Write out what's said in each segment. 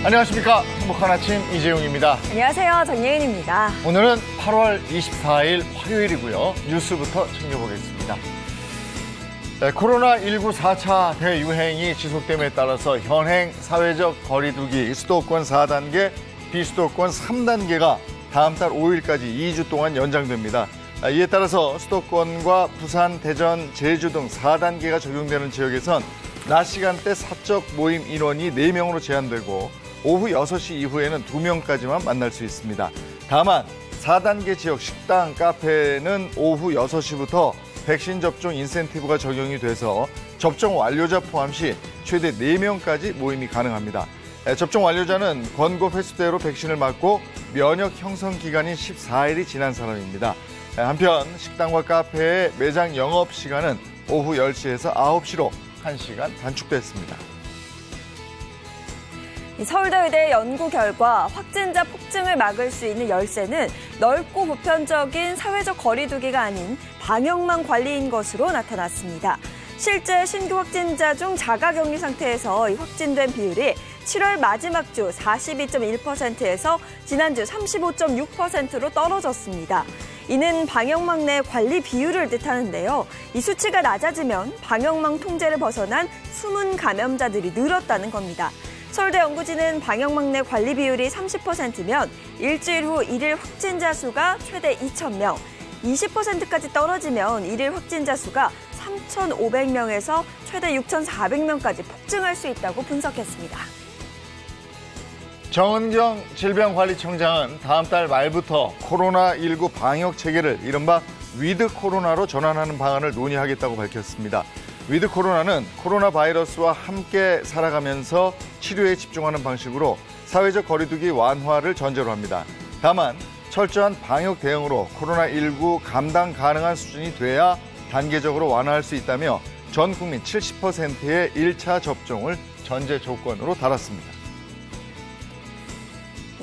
안녕하십니까. 행복한 아침 이재용입니다. 안녕하세요. 정예은입니다. 오늘은 8월 24일 화요일이고요. 뉴스부터 챙겨보겠습니다. 코로나19 4차 대유행이 지속됨에 따라서 현행 사회적 거리두기 수도권 4단계, 비수도권 3단계가 다음 달 5일까지 2주 동안 연장됩니다. 이에 따라서 수도권과 부산, 대전, 제주 등 4단계가 적용되는 지역에선 낮 시간대 사적 모임 인원이 4명으로 제한되고 오후 6시 이후에는 2명까지만 만날 수 있습니다. 다만 4단계 지역 식당, 카페는 오후 6시부터 백신 접종 인센티브가 적용이 돼서 접종 완료자 포함 시 최대 4명까지 모임이 가능합니다. 접종 완료자는 권고 횟수대로 백신을 맞고 면역 형성 기간인 14일이 지난 사람입니다. 한편 식당과 카페의 매장 영업 시간은 오후 10시에서 9시로 1시간 단축됐습니다. 서울대 의대 연구 결과 확진자 폭증을 막을 수 있는 열쇠는 넓고 보편적인 사회적 거리두기가 아닌 방역망 관리인 것으로 나타났습니다. 실제 신규 확진자 중 자가격리 상태에서 확진된 비율이 7월 마지막 주 42.1%에서 지난주 35.6%로 떨어졌습니다. 이는 방역망 내 관리 비율을 뜻하는데요. 이 수치가 낮아지면 방역망 통제를 벗어난 숨은 감염자들이 늘었다는 겁니다. 서울대 연구진은 방역망 내 관리 비율이 30%면 일주일 후 일일 확진자 수가 최대 2,000명, 20%까지 떨어지면 일일 확진자 수가 3,500명에서 최대 6,400명까지 폭증할 수 있다고 분석했습니다. 정은경 질병관리청장은 다음 달 말부터 코로나19 방역 체계를 이른바 위드 코로나로 전환하는 방안을 논의하겠다고 밝혔습니다. 위드 코로나는 코로나 바이러스와 함께 살아가면서 치료에 집중하는 방식으로 사회적 거리두기 완화를 전제로 합니다. 다만 철저한 방역 대응으로 코로나19 감당 가능한 수준이 돼야 단계적으로 완화할 수 있다며 전 국민 70%의 1차 접종을 전제 조건으로 달았습니다.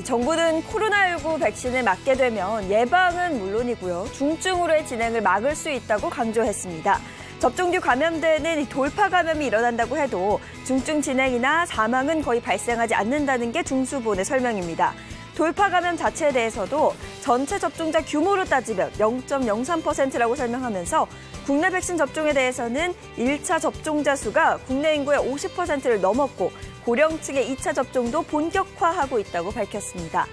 정부는 코로나19 백신을 맞게 되면 예방은 물론이고요. 중증으로의 진행을 막을 수 있다고 강조했습니다. 접종 뒤 감염되는 돌파 감염이 일어난다고 해도 중증 진행이나 사망은 거의 발생하지 않는다는 게 중수본의 설명입니다. 돌파 감염 자체에 대해서도 전체 접종자 규모로 따지면 0.03%라고 설명하면서 국내 백신 접종에 대해서는 1차 접종자 수가 국내 인구의 50%를 넘었고 고령층의 2차 접종도 본격화하고 있다고 밝혔습니다.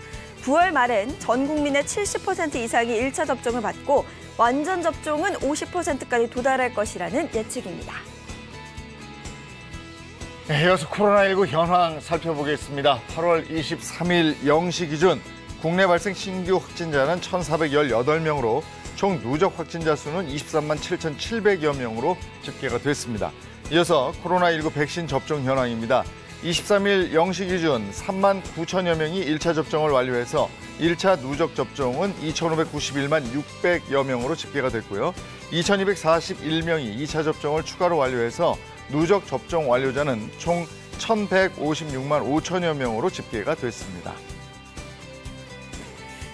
9월 말엔 전 국민의 70% 이상이 1차 접종을 받고 완전 접종은 50%까지 도달할 것이라는 예측입니다. 이어서 코로나19 현황 살펴보겠습니다. 8월 23일 0시 기준 국내 발생 신규 확진자는 1,418명으로 총 누적 확진자 수는 23만 7,700여 명으로 집계가 됐습니다. 이어서 코로나19 백신 접종 현황입니다. 23일 0시 기준 3만 9천여 명이 1차 접종을 완료해서 1차 누적 접종은 2,591만 600여 명으로 집계가 됐고요. 2,241명이 2차 접종을 추가로 완료해서 누적 접종 완료자는 총 1,156만 5천여 명으로 집계가 됐습니다.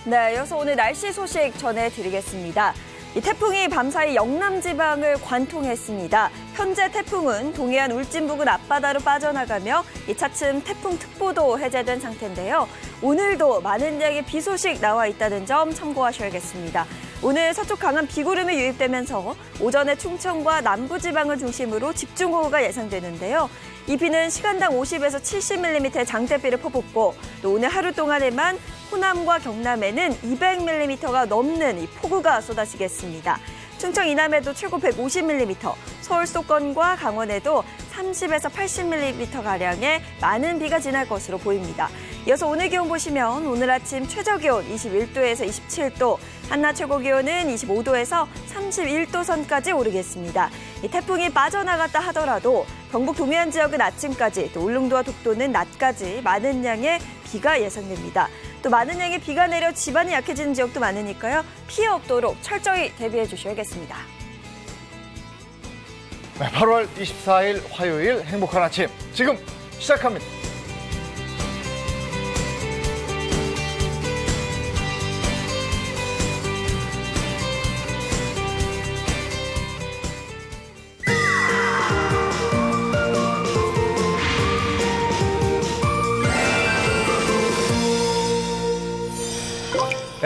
네, 이어서 오늘 날씨 소식 전해드리겠습니다. 이 태풍이 밤사이 영남 지방을 관통했습니다. 현재 태풍은 동해안 울진 부근 앞바다로 빠져나가며 차츰 태풍특보도 해제된 상태인데요. 오늘도 많은 양의 비 소식 나와 있다는 점 참고하셔야겠습니다. 오늘 서쪽 강한 비구름이 유입되면서 오전에 충청과 남부지방을 중심으로 집중호우가 예상되는데요. 이 비는 시간당 50에서 70mm의 장대비를 퍼붓고 또 오늘 하루 동안에만 호남과 경남에는 200mm가 넘는 이 폭우가 쏟아지겠습니다. 충청 이남에도 최고 150mm, 서울 수도권과 강원에도 30에서 80mm가량의 많은 비가 지날 것으로 보입니다. 이어서 오늘 기온 보시면 오늘 아침 최저기온 21도에서 27도, 한낮 최고기온은 25도에서 31도 선까지 오르겠습니다. 이 태풍이 빠져나갔다 하더라도 경북 동해안 지역은 아침까지, 또 울릉도와 독도는 낮까지 많은 양의 비가 예상됩니다. 또 많은 양의 비가 내려 지반이 약해지는 지역도 많으니까요. 피해 없도록 철저히 대비해 주셔야겠습니다. 네, 8월 24일 화요일 행복한 아침 지금 시작합니다.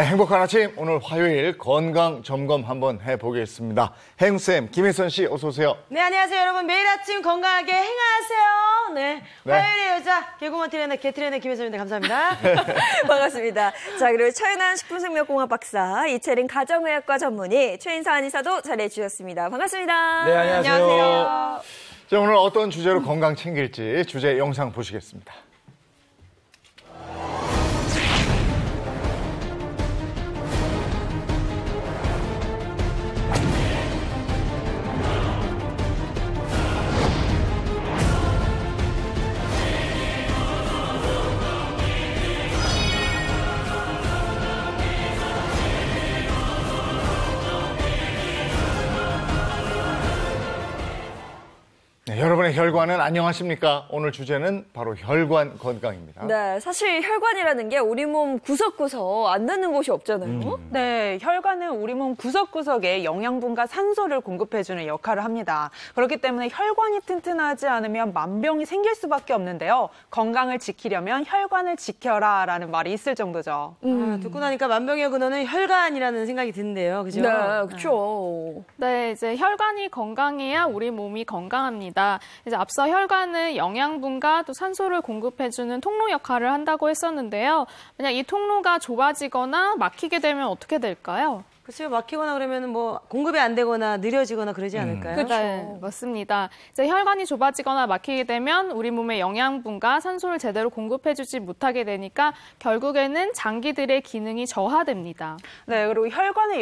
네, 행복한 아침, 오늘 화요일 건강 점검 한번 해보겠습니다. 행쌤, 김혜선 씨 어서 오세요. 네, 안녕하세요, 여러분. 매일 아침 건강하게 행하세요. 네, 화요일의 여자 개그우먼 트레이너 개트레이너 김혜선입니다. 감사합니다. 반갑습니다. 자, 그리고 최은한 식품생명공학 박사, 이채린 가정의학과 전문의, 최인사 한의사도 자리해주셨습니다. 반갑습니다. 네, 안녕하세요. 안녕하세요. 자, 오늘 어떤 주제로 건강 챙길지 주제 영상 보시겠습니다. 네, 여러분의 혈관은 안녕하십니까? 오늘 주제는 바로 혈관 건강입니다. 네, 사실 혈관이라는 게 우리 몸 구석구석 안 닿는 곳이 없잖아요. 네, 혈관은 우리 몸 구석구석에 영양분과 산소를 공급해주는 역할을 합니다. 그렇기 때문에 혈관이 튼튼하지 않으면 만병이 생길 수밖에 없는데요. 건강을 지키려면 혈관을 지켜라라는 말이 있을 정도죠. 듣고 나니까 만병의 근원은 혈관이라는 생각이 드는데요. 그죠? 네, 그렇죠. 네, 이제 혈관이 건강해야 우리 몸이 건강합니다. 이제 앞서 혈관은 영양분과 또 산소를 공급해주는 통로 역할을 한다고 했었는데요. 만약 이 통로가 좁아지거나 막히게 되면 어떻게 될까요? 그렇죠. 막히거나 그러면 뭐 공급이 안 되거나 느려지거나 그러지 않을까요? 그렇죠. 네, 맞습니다. 이제 혈관이 좁아지거나 막히게 되면 우리 몸에 영양분과 산소를 제대로 공급해주지 못하게 되니까 결국에는 장기들의 기능이 저하됩니다. 네, 그리고 혈관의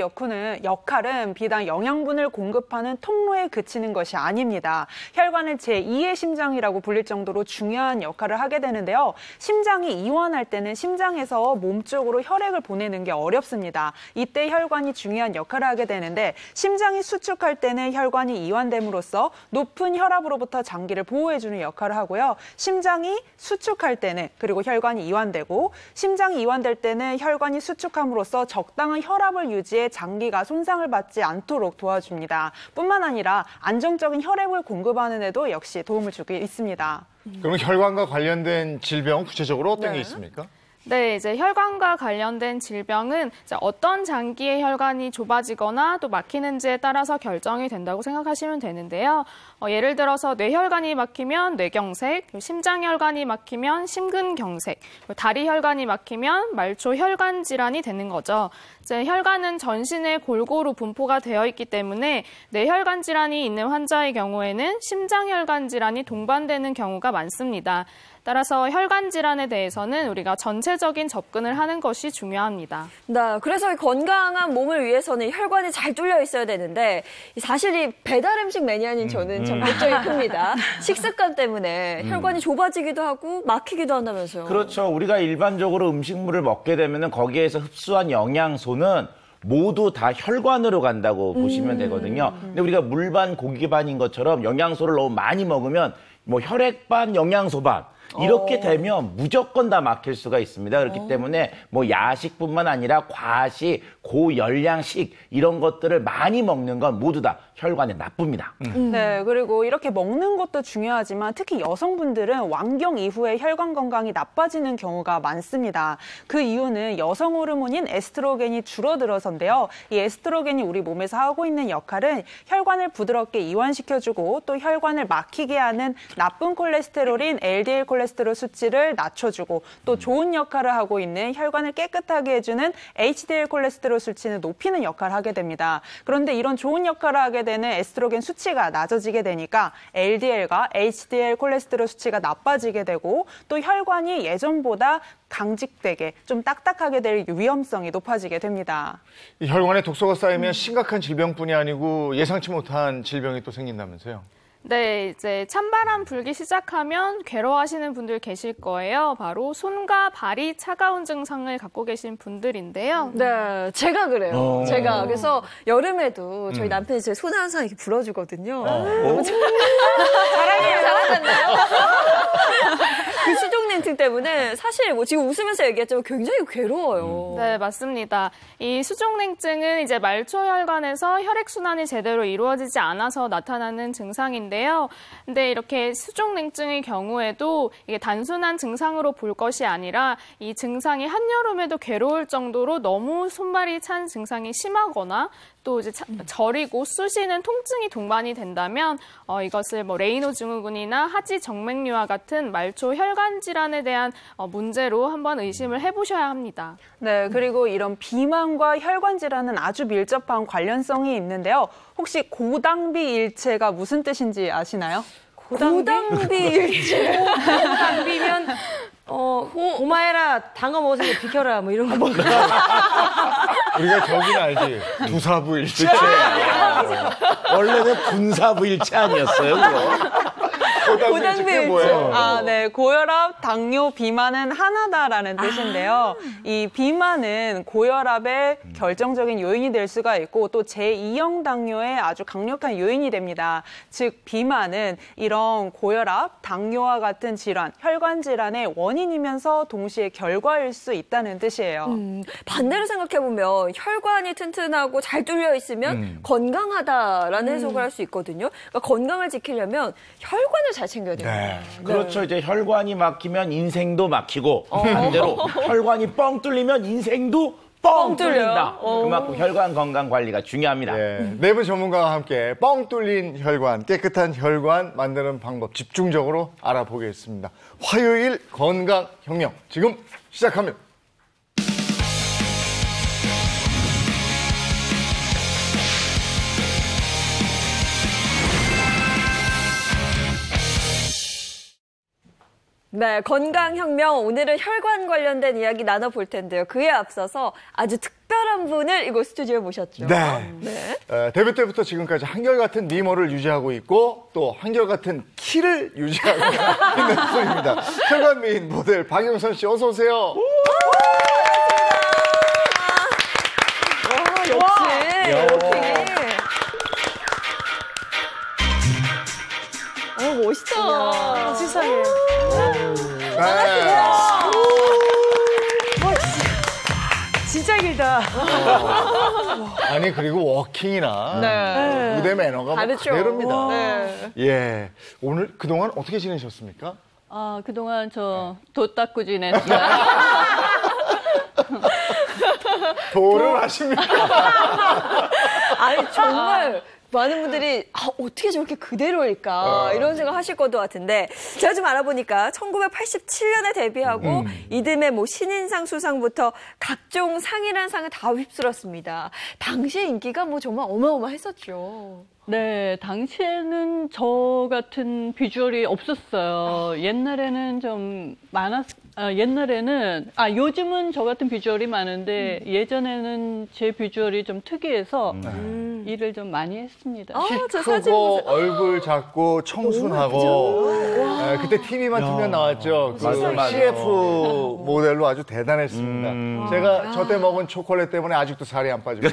역할은 비단 영양분을 공급하는 통로에 그치는 것이 아닙니다. 혈관을 제2의 심장이라고 불릴 정도로 중요한 역할을 하게 되는데요. 심장이 이완할 때는 심장에서 몸 쪽으로 혈액을 보내는 게 어렵습니다. 이때 혈관이 중요한 역할을 하게 되는데 심장이 수축할 때는 혈관이 이완됨으로써 높은 혈압으로부터 장기를 보호해주는 역할을 하고요. 심장이 수축할 때는 그리고 혈관이 이완되고 심장이 이완될 때는 혈관이 수축함으로써 적당한 혈압을 유지해 장기가 손상을 받지 않도록 도와줍니다. 뿐만 아니라 안정적인 혈액을 공급하는 데도 역시 도움을 주고 있습니다. 그러면 혈관과 관련된 질병 구체적으로 어떤 게 있습니까? 네, 이제 혈관과 관련된 질병은 이제 어떤 장기의 혈관이 좁아지거나 또 막히는지에 따라서 결정이 된다고 생각하시면 되는데요. 예를 들어서 뇌혈관이 막히면 뇌경색, 심장혈관이 막히면 심근경색, 다리혈관이 막히면 말초혈관 질환이 되는 거죠. 이제 혈관은 전신에 골고루 분포가 되어 있기 때문에 뇌혈관 질환이 있는 환자의 경우에는 심장혈관 질환이 동반되는 경우가 많습니다. 따라서 혈관 질환에 대해서는 우리가 전체적인 접근을 하는 것이 중요합니다. 네, 그래서 건강한 몸을 위해서는 혈관이 잘 뚫려 있어야 되는데 사실 이 배달 음식 매니아인 저는 참 걱정이 큽니다. 식습관 때문에 혈관이 좁아지기도 하고 막히기도 한다면서요. 그렇죠. 우리가 일반적으로 음식물을 먹게 되면 거기에서 흡수한 영양소는 모두 다 혈관으로 간다고 보시면 되거든요. 근데 우리가 물반 고기반인 것처럼 영양소를 너무 많이 먹으면 뭐 혈액반 영양소반 이렇게 되면 무조건 다 막힐 수가 있습니다. 그렇기 때문에 뭐 야식뿐만 아니라 과식, 고열량식 이런 것들을 많이 먹는 건 모두 다 혈관에 나쁩니다. 네, 그리고 이렇게 먹는 것도 중요하지만 특히 여성분들은 왕경 이후에 혈관 건강이 나빠지는 경우가 많습니다. 그 이유는 여성 호르몬인 에스트로겐이 줄어들어서인데요. 이 에스트로겐이 우리 몸에서 하고 있는 역할은 혈관을 부드럽게 이완시켜주고 또 혈관을 막히게 하는 나쁜 콜레스테롤인 LDL 콜레스테롤 수치를 낮춰주고 또 좋은 역할을 하고 있는 혈관을 깨끗하게 해주는 HDL 콜레스테롤 수치는 높이는 역할을 하게 됩니다. 그런데 이런 좋은 역할을 하게 되는 에스트로겐 수치가 낮아지게 되니까 LDL과 HDL 콜레스테롤 수치가 나빠지게 되고 또 혈관이 예전보다 강직되게 좀 딱딱하게 될 위험성이 높아지게 됩니다. 이 혈관에 독소가 쌓이면 심각한 질병뿐이 아니고 예상치 못한 질병이 또 생긴다면서요? 네, 이제 찬바람 불기 시작하면 괴로워하시는 분들 계실 거예요. 바로 손과 발이 차가운 증상을 갖고 계신 분들인데요. 네, 제가 그래요. 제가 그래서 여름에도 저희 남편이 제 손을 항상 이렇게 불어주거든요. 잘하잖아요. 그 수족냉증 때문에 사실 뭐 지금 웃으면서 얘기했지만 굉장히 괴로워요. 네, 맞습니다. 이 수족냉증은 이제 말초혈관에서 혈액순환이 제대로 이루어지지 않아서 나타나는 증상인데요. 있는데요. 근데 이렇게 수족냉증의 경우에도 이게 단순한 증상으로 볼 것이 아니라 이 증상이 한여름에도 괴로울 정도로 너무 손발이 찬 증상이 심하거나 또 이제 저리고 쑤시는 통증이 동반이 된다면 이것을 뭐 레이노 증후군이나 하지 정맥류와 같은 말초 혈관 질환에 대한 문제로 한번 의심을 해보셔야 합니다. 네, 그리고 이런 비만과 혈관 질환은 아주 밀접한 관련성이 있는데요. 혹시 고당비 일체가 무슨 뜻인지 아시나요? 고당비 일체. 고당비면 고마해라, 단거 먹었으니까 비켜라, 뭐 이런 거. 우리가 저기는 알지. 두사부일체. 원래는 분사부일체 아니었어요, 그거? 고당비일체 뭐예요? 아, 네. 고혈압, 당뇨, 비만은 하나다라는 뜻인데요. 이 비만은 고혈압의 결정적인 요인이 될 수가 있고 또 제2형 당뇨의 아주 강력한 요인이 됩니다. 즉, 비만은 이런 고혈압, 당뇨와 같은 질환, 혈관 질환의 원인이면서 동시에 결과일 수 있다는 뜻이에요. 반대로 생각해보면 혈관이 튼튼하고 잘 뚫려 있으면 건강하다라는 해석을 할 수 있거든요. 그러니까 건강을 지키려면 혈관을 잘 챙겨야 됩니다. 네. 그렇죠. 이제 혈관이 막히면 인생도 막히고 반대로 혈관이 뻥 뚫리면 인생도 뻥 뚫린다. 그만큼 혈관 건강 관리가 중요합니다. 예, 내부 전문가와 함께 뻥 뚫린 혈관, 깨끗한 혈관 만드는 방법 집중적으로 알아보겠습니다. 화요일 건강혁명 지금 시작합니다. 네, 건강혁명. 오늘은 혈관 관련된 이야기 나눠볼 텐데요. 그에 앞서서 아주 특별한 분을 이곳 스튜디오에 모셨죠. 네. 데뷔 때부터 지금까지 한결같은 미모를 유지하고 있고 또 한결같은 키를 유지하고 있는 분입니다. 혈관 미인 모델 박영선 씨 어서 오세요. 역시. 멋있다. 세상에. 네. 진짜 길다. 아니 그리고 워킹이나 무대 매너가 뭐 그대로입니다. 네. 예, 오늘 그동안 어떻게 지내셨습니까? 그동안 저 돛 닦고 지냈어요. 도를 하십니까? 아니, 정말. 많은 분들이 어떻게 저렇게 그대로일까 이런 생각 하실 것도 같은데 제가 좀 알아보니까 1987년에 데뷔하고 이듬해 뭐 신인상 수상부터 각종 상이란 상을 다 휩쓸었습니다. 당시의 인기가 뭐 정말 어마어마했었죠. 네, 당시에는 저 같은 비주얼이 없었어요. 옛날에는 좀 요즘은 저 같은 비주얼이 많은데 예전에는 제 비주얼이 좀 특이해서 일을 좀 많이 했습니다. 저 키 사진 크고 보세요. 얼굴 작고 청순하고 그때 TV만 틀면 나왔죠. 그 맞아. CF 모델로 아주 대단했습니다. 제가 저때 먹은 초콜릿 때문에 아직도 살이 안 빠지고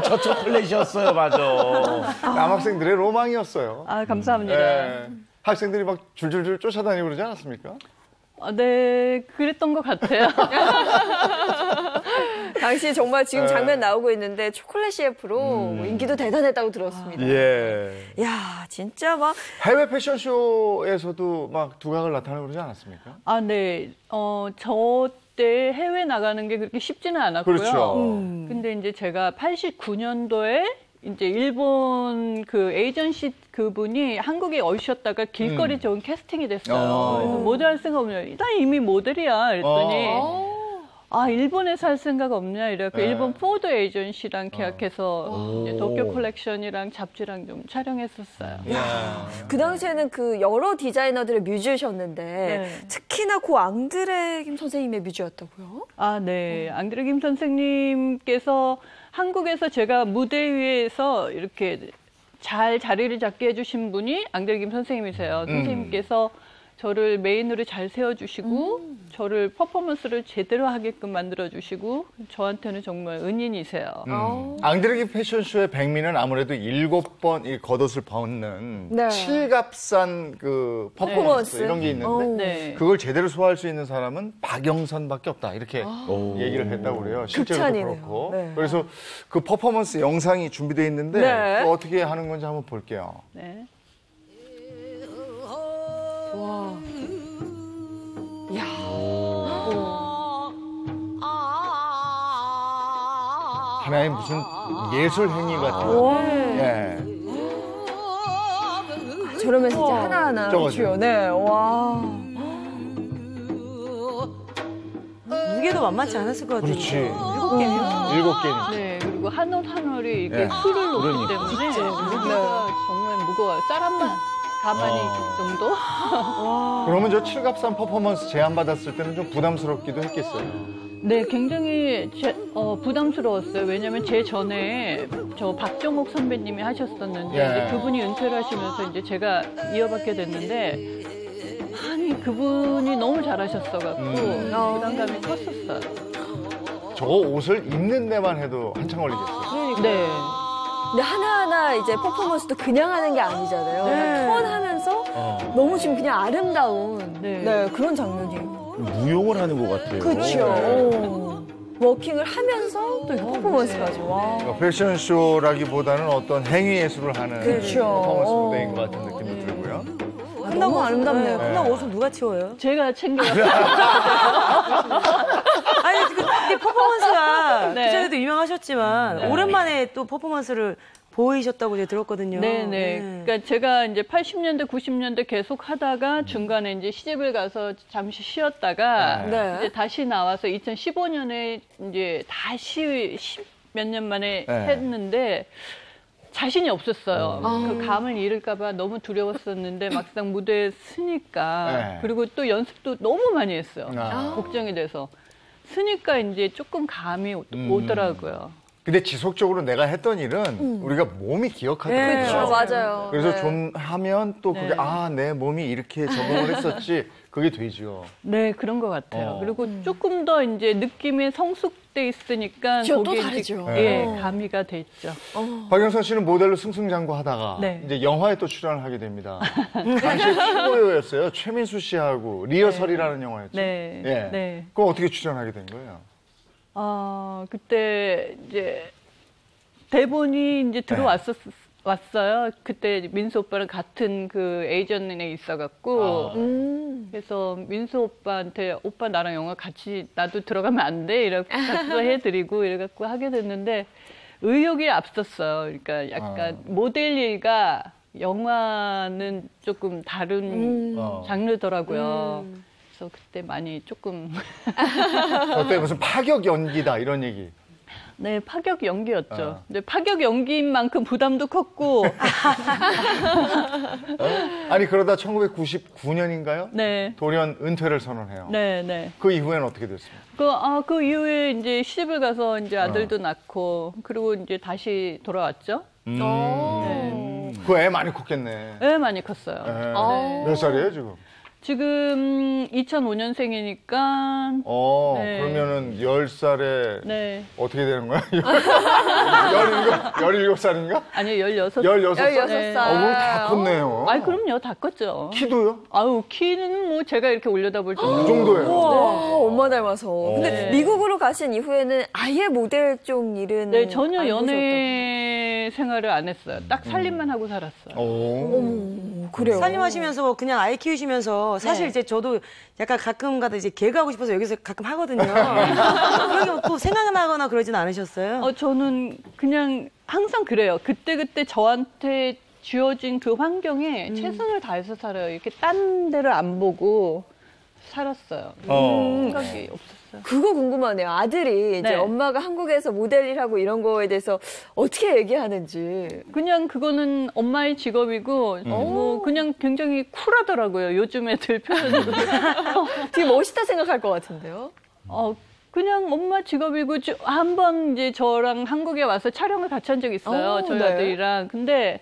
저 초콜릿이었어요, 맞아. 남학생들의 로망이었어요. 감사합니다. 예. 학생들이 막 줄줄줄 쫓아다니고 그러지 않았습니까? 네, 그랬던 것 같아요. 당시 정말 지금 장면 나오고 있는데 초콜릿 CF로 인기도 대단했다고 들었습니다. 예. 야, 진짜 막 해외 패션쇼에서도 막 두각을 나타내고 그러지 않았습니까? 네. 저 때 해외 나가는 게 그렇게 쉽지는 않았고요. 그렇죠. 근데 이제 제가 89년도에 이제 일본 그 에이전시 그분이 한국에 오셨다가 길거리 좋은 캐스팅이 됐어요. 그래서 모델 할 생각 없냐? 나 이미 모델이야. 그랬더니 일본에서 할 생각 없냐? 이래갖고 일본 포드 에이전시랑 계약해서 이제 도쿄 컬렉션이랑 잡지랑 좀 촬영했었어요. 그 당시에는 그 여러 디자이너들의 뮤즈셨는데 특히나 고 앙드레 김 선생님의 뮤즈였다고요? 네. 앙드레 김 선생님께서 한국에서 제가 무대 위에서 이렇게 잘 자리를 잡게 해주신 분이 앙드레 김 선생님이세요. 선생님께서 저를 메인으로 잘 세워주시고 저를 퍼포먼스를 제대로 하게끔 만들어주시고 저한테는 정말 은인이세요. 앙드레기 패션쇼의 백미는 아무래도 7번 이 겉옷을 벗는 네. 칠갑산 그 퍼포먼스 이런 게 있는데 네. 그걸 제대로 소화할 수 있는 사람은 박영선밖에 없다 이렇게 얘기를 했다고 그래요. 실제로도 극찬이네요. 그렇고. 네. 그래서 그 퍼포먼스 영상이 준비되어 있는데 네. 또 어떻게 하는 건지 한번 볼게요. 네. 하나의 무슨 예술 행위 같은. 예. 저러면서 이제 하나하나 저거죠. 그렇죠. 네. 와. 무게도 만만치 않았을 것 같아요. 그렇지. 7개면. 7개니까. 네, 그리고 한 옷 한 올이 이게 네. 술을 놓기 그러니까. 때문에 무게가 정말 무거워요. 쌀 한 번 가만히 정도? 그러면 저 칠갑산 퍼포먼스 제안받았을 때는 좀 부담스럽기도 했겠어요. 네, 굉장히 부담스러웠어요. 왜냐면 제 전에 저 박정옥 선배님이 하셨었는데 예. 이제 그분이 은퇴를 하시면서 이제 제가 이어받게 됐는데 아니 그분이 너무 잘하셨어갖고 부담감이 컸었어요. 저거 옷을 입는 데만 해도 한참 걸리겠어요. 네. 근데 하나하나 이제 퍼포먼스도 그냥 하는 게 아니잖아요. 네. 턴하면서 너무 지금 그냥 아름다운 네. 그런 장면이에요. 무용을 하는 것 같아요. 그렇죠. 워킹을 하면서 또 이렇게 퍼포먼스까지. 와. 그러니까 패션쇼라기보다는 어떤 행위 예술을 하는 그렇죠. 퍼포먼스 무대인 것 같은 느낌도 들고요. 너무 아름답네요. 끝나고 옷을 누가 치워요? 제가 챙겨갔어요. 아니, 근데 퍼포먼스가 네. 그전에도 유명하셨지만 오랜만에 또 퍼포먼스를 보이셨다고 이제 들었거든요. 네네. 그러니까 제가 이제 80년대, 90년대 계속 하다가 중간에 이제 시집을 가서 잠시 쉬었다가 네. 이제 다시 나와서 2015년에 이제 다시 10몇 년 만에 네. 했는데 자신이 없었어요. 그 감을 잃을까봐 너무 두려웠었는데 막상 무대에 서니까 네. 그리고 또 연습도 너무 많이 했어요. 아. 걱정이 돼서 서니까 이제 조금 감이 오더라고요. 근데 지속적으로 내가 했던 일은 우리가 몸이 기억하더라고요. 네. 그렇죠. 맞아요. 그래서 네. 좀 하면 또 그게 네. 내 몸이 이렇게 적응을 했었지. 그게 되죠. 네, 그런 것 같아요. 어. 그리고 조금 더 이제 느낌이 성숙돼 있으니까 그렇죠. 또 거기에 다르죠. 이제 예, 가미가 돼 있죠. 박영선 씨는 모델로 승승장구하다가 네. 이제 영화에 또 출연을 하게 됩니다. 당시에 최고였어요. 최민수 씨하고 리허설이라는 영화였죠. 네, 예. 네. 그럼 어떻게 출연하게 된 거예요? 그때 이제 대본이 이제 왔어요. 그때 민수 오빠랑 같은 그 에이전에 있어갖고 그래서 민수 오빠한테 오빠 나랑 영화 같이 나도 들어가면 안 돼? 이래갖고 같이 해드리고 이래갖고 하게 됐는데 의욕이 앞섰어요. 그러니까 약간 모델 일과 영화는 조금 다른 장르더라고요. 그래서 그때 많이 조금 그때 무슨 파격 연기다 이런 얘기. 네, 파격 연기였죠. 근데 파격 연기인 만큼 부담도 컸고 아니 그러다 1999년인가요? 네. 돌연 은퇴를 선언해요. 네, 네. 그 이후에는 어떻게 됐습니까? 그 이후에 이제 시집을 가서 이제 아들도 낳고 그리고 이제 다시 돌아왔죠. 네. 그 애 많이 컸겠네. 네, 많이 컸어요. 몇 살이에요 지금? 지금 2005년생이니까 네. 그러면은 10살에 네. 어떻게 되는 거야? 17살인가? 아니요, 16. 16살? 네. 그럼 다 컸네요. 아니, 그럼요. 다 컸죠. 키도요? 아우, 키는 뭐 제가 이렇게 올려다볼 정도. 그 정도예요. 엄마 닮아서. 근데 네. 미국으로 가신 이후에는 아예 모델 쪽 일은 네, 전혀 안 연애 생활을 안 했어요. 딱 살림만 하고 살았어요. 보셨다고. 그래요. 살림하시면서 그냥 아이 키우시면서 사실 네. 이제 저도 약간 가끔가다 이제 개그하고 싶어서 여기서 가끔 하거든요. 그런 게 또 생각나거나 그러진 않으셨어요? 저는 그냥 항상 그래요. 그때그때 저한테 주어진 그 환경에 최선을 다해서 살아요. 이렇게 딴 데를 안 보고 살았어요. 생각이 없었어요. 그거 궁금하네요. 아들이 이제 네. 엄마가 한국에서 모델 일하고 이런 거에 대해서 어떻게 얘기하는지. 그냥 그거는 엄마의 직업이고 뭐 그냥 굉장히 쿨하더라고요. 요즘 애들 표현으로. 되게 멋있다 생각할 것 같은데요. 그냥 엄마 직업이고 한 번 이제 저랑 한국에 와서 촬영을 같이 한 적이 있어요. 저희 네. 아들이랑. 근데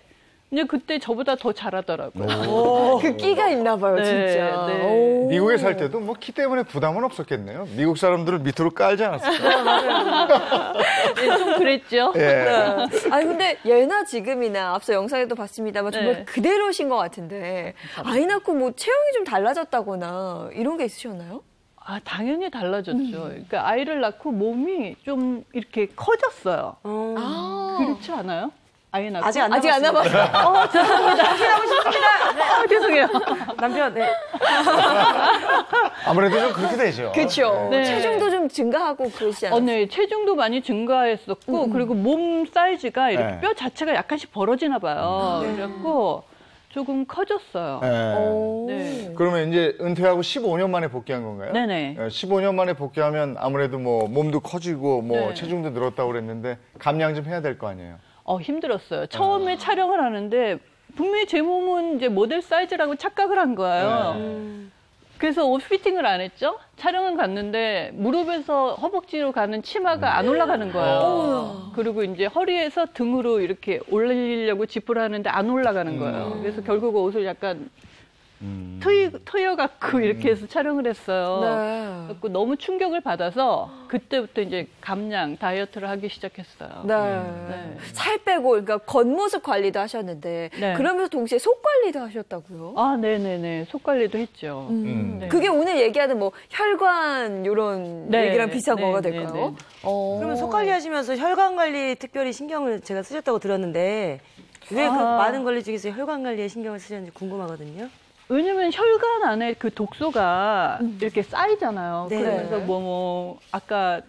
근데 그때 저보다 더 잘하더라고요. 그 끼가 있나 봐요, 네, 진짜. 네. 오. 미국에 살 때도 뭐 키 때문에 부담은 없었겠네요. 미국 사람들을 밑으로 깔지 않았을까요? 네, 좀 그랬죠. 예. 아니 근데 예나 지금이나 앞서 영상에도 봤습니다만 정말 네. 그대로신 것 같은데 아이 낳고 뭐 체형이 좀 달라졌다거나 이런 게 있으셨나요? 아, 당연히 달라졌죠. 그러니까 아이를 낳고 몸이 좀 이렇게 커졌어요. 그렇지 않아요? 아이 낳고. 아직 안 남았어요. 죄송합니다. 죄송해요. 남편, 네. 아무래도 좀 그렇게 되죠. 그렇죠. 네. 체중도 좀 증가하고 그러시 않아요? 네, 체중도 많이 증가했었고, 그리고 몸 사이즈가 이렇게 네. 뼈 자체가 약간씩 벌어지나 봐요. 그래갖고 조금 커졌어요. 예. 네. 그러면 이제 은퇴하고 15년 만에 복귀한 건가요? 네네. 15년 만에 복귀하면 아무래도 뭐 몸도 커지고 뭐 네. 체중도 늘었다고 그랬는데 감량 좀 해야 될 거 아니에요? 힘들었어요. 처음에 촬영을 하는데 분명히 제 몸은 이제 모델 사이즈라고 착각을 한 거예요. 그래서 옷 피팅을 안 했죠. 촬영을 갔는데 무릎에서 허벅지로 가는 치마가 안 올라가는 거예요. 그리고 이제 허리에서 등으로 이렇게 올리려고 지프를 하는데 안 올라가는 거예요. 그래서 결국 옷을 약간 트여갖고 이렇게 해서 촬영을 했어요. 네. 그래서 너무 충격을 받아서 그때부터 이제 감량 다이어트를 하기 시작했어요. 네. 살 빼고 그러니까 겉모습 관리도 하셨는데 네. 그러면서 동시에 속 관리도 하셨다고요? 아, 네네네. 속 관리도 했죠. 네. 그게 오늘 얘기하는 뭐 혈관 이런 네. 얘기랑 비슷한 네, 거가 네, 될까요? 네. 그러면 속 관리하시면서 혈관 관리 특별히 신경을 제가 쓰셨다고 들었는데 왜 그 많은 관리 중에서 혈관 관리에 신경을 쓰셨는지 궁금하거든요. 왜냐면 혈관 안에 그 독소가 이렇게 쌓이잖아요. 네. 그러면서 뭐 아까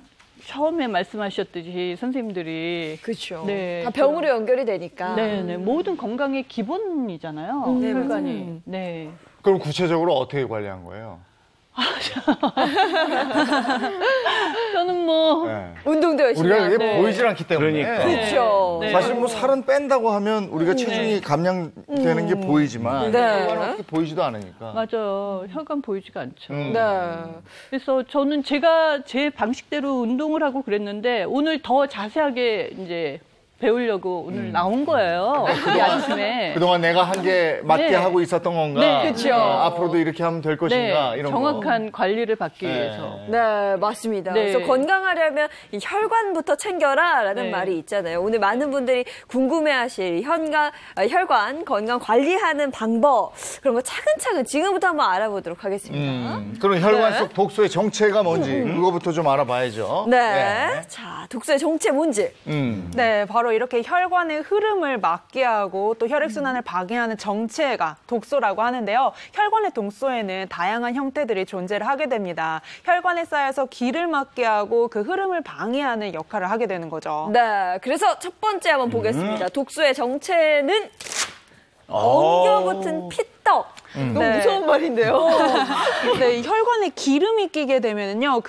처음에 말씀하셨듯이 선생님들이 그렇죠. 네, 다 병으로 연결이 되니까. 네네 모든 건강의 기본이잖아요. 네, 혈관이. 네. 그럼 구체적으로 어떻게 관리한 거예요? 저는 뭐 네. 운동도 열심히 우리가 그게 하고. 보이질 않기 때문에. 그러니까. 그렇죠. 네. 사실 뭐 살은 뺀다고 하면 우리가 체중이 감량되는 게 보이지만 네. 혈관은 어떻게 보이지도 않으니까. 맞아요. 혈관 보이지가 않죠. 네. 그래서 저는 제가 제 방식대로 운동을 하고 그랬는데 오늘 더 자세하게 이제 배우려고 오늘 나온 거예요. 이 아침에. 그동안 내가 한 게 맞게 네. 하고 있었던 건가? 네. 그쵸. 앞으로도 이렇게 하면 될 것인가? 네, 이런 정확한 관리를 받기 거. 위해서. 네, 맞습니다. 네. 그래서 건강하려면 이 혈관부터 챙겨라라는 네. 말이 있잖아요. 오늘 많은 분들이 궁금해하실 혈관 건강 관리하는 방법 그런 거 차근차근 지금부터 한번 알아보도록 하겠습니다. 그럼 혈관 네. 속 독소의 정체가 뭔지 그거부터 좀 알아봐야죠. 네. 자, 독소의 정체 뭔지. 네, 바로 이렇게 혈관의 흐름을 막게 하고 또 혈액순환을 방해하는 정체가 독소라고 하는데요. 혈관의 독소에는 다양한 형태들이 존재를 하게 됩니다. 혈관에 쌓여서 기를 막게 하고 그 흐름을 방해하는 역할을 하게 되는 거죠. 네, 그래서 첫 번째 한번 보겠습니다. 독소의 정체는 엉겨붙은 피떡. 너무 네. 무서운 말인데요. 네, 혈관에 기름이 끼게 되면은요,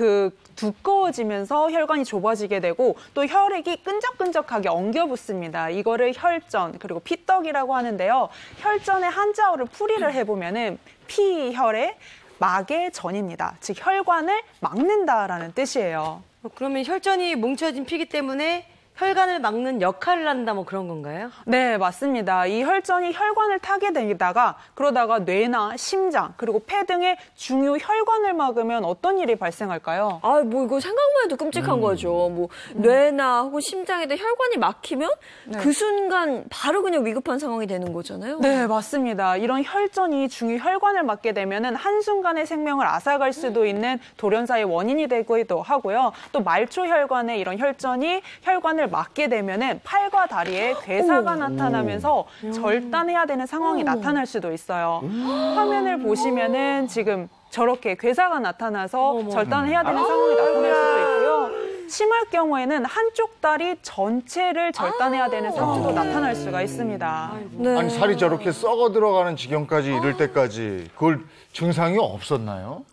두꺼워지면서 혈관이 좁아지게 되고 또 혈액이 끈적끈적하게 엉겨붙습니다. 이거를 혈전 그리고 피떡이라고 하는데요. 혈전의 한자어를 풀이를 해보면은 피혈의 막의 전입니다. 즉 혈관을 막는다라는 뜻이에요. 그러면 혈전이 뭉쳐진 피기 때문에 혈관을 막는 역할을 한다 뭐 그런 건가요? 네, 맞습니다. 이 혈전이 혈관을 타게 되다가 그러다가 뇌나 심장 그리고 폐 등의 중요 혈관을 막으면 어떤 일이 발생할까요? 아, 뭐 이거 생각만 해도 끔찍한 거죠. 뭐 뇌나 혹은 심장에다 혈관이 막히면 그 순간 바로 그냥 위급한 상황이 되는 거잖아요. 네, 맞습니다. 이런 혈전이 중요 혈관을 막게 되면은 한순간에 생명을 앗아갈 수도 있는 돌연사의 원인이 되기도 하고요. 또 말초 혈관에 이런 혈전이 혈관을 막게 되면은 팔과 다리에 괴사가 나타나면서 절단해야 되는 상황이 나타날 수도 있어요. 화면을 보시면은 지금 저렇게 괴사가 나타나서 절단해야 되는 상황이 나타날 수도 있고요. 심할 경우에는 한쪽 다리 전체를 절단해야 되는 상황도 나타날 수가 있습니다. 네. 아니 살이 저렇게 썩어 들어가는 지경까지 이를 때까지 그걸 증상이 없었나요?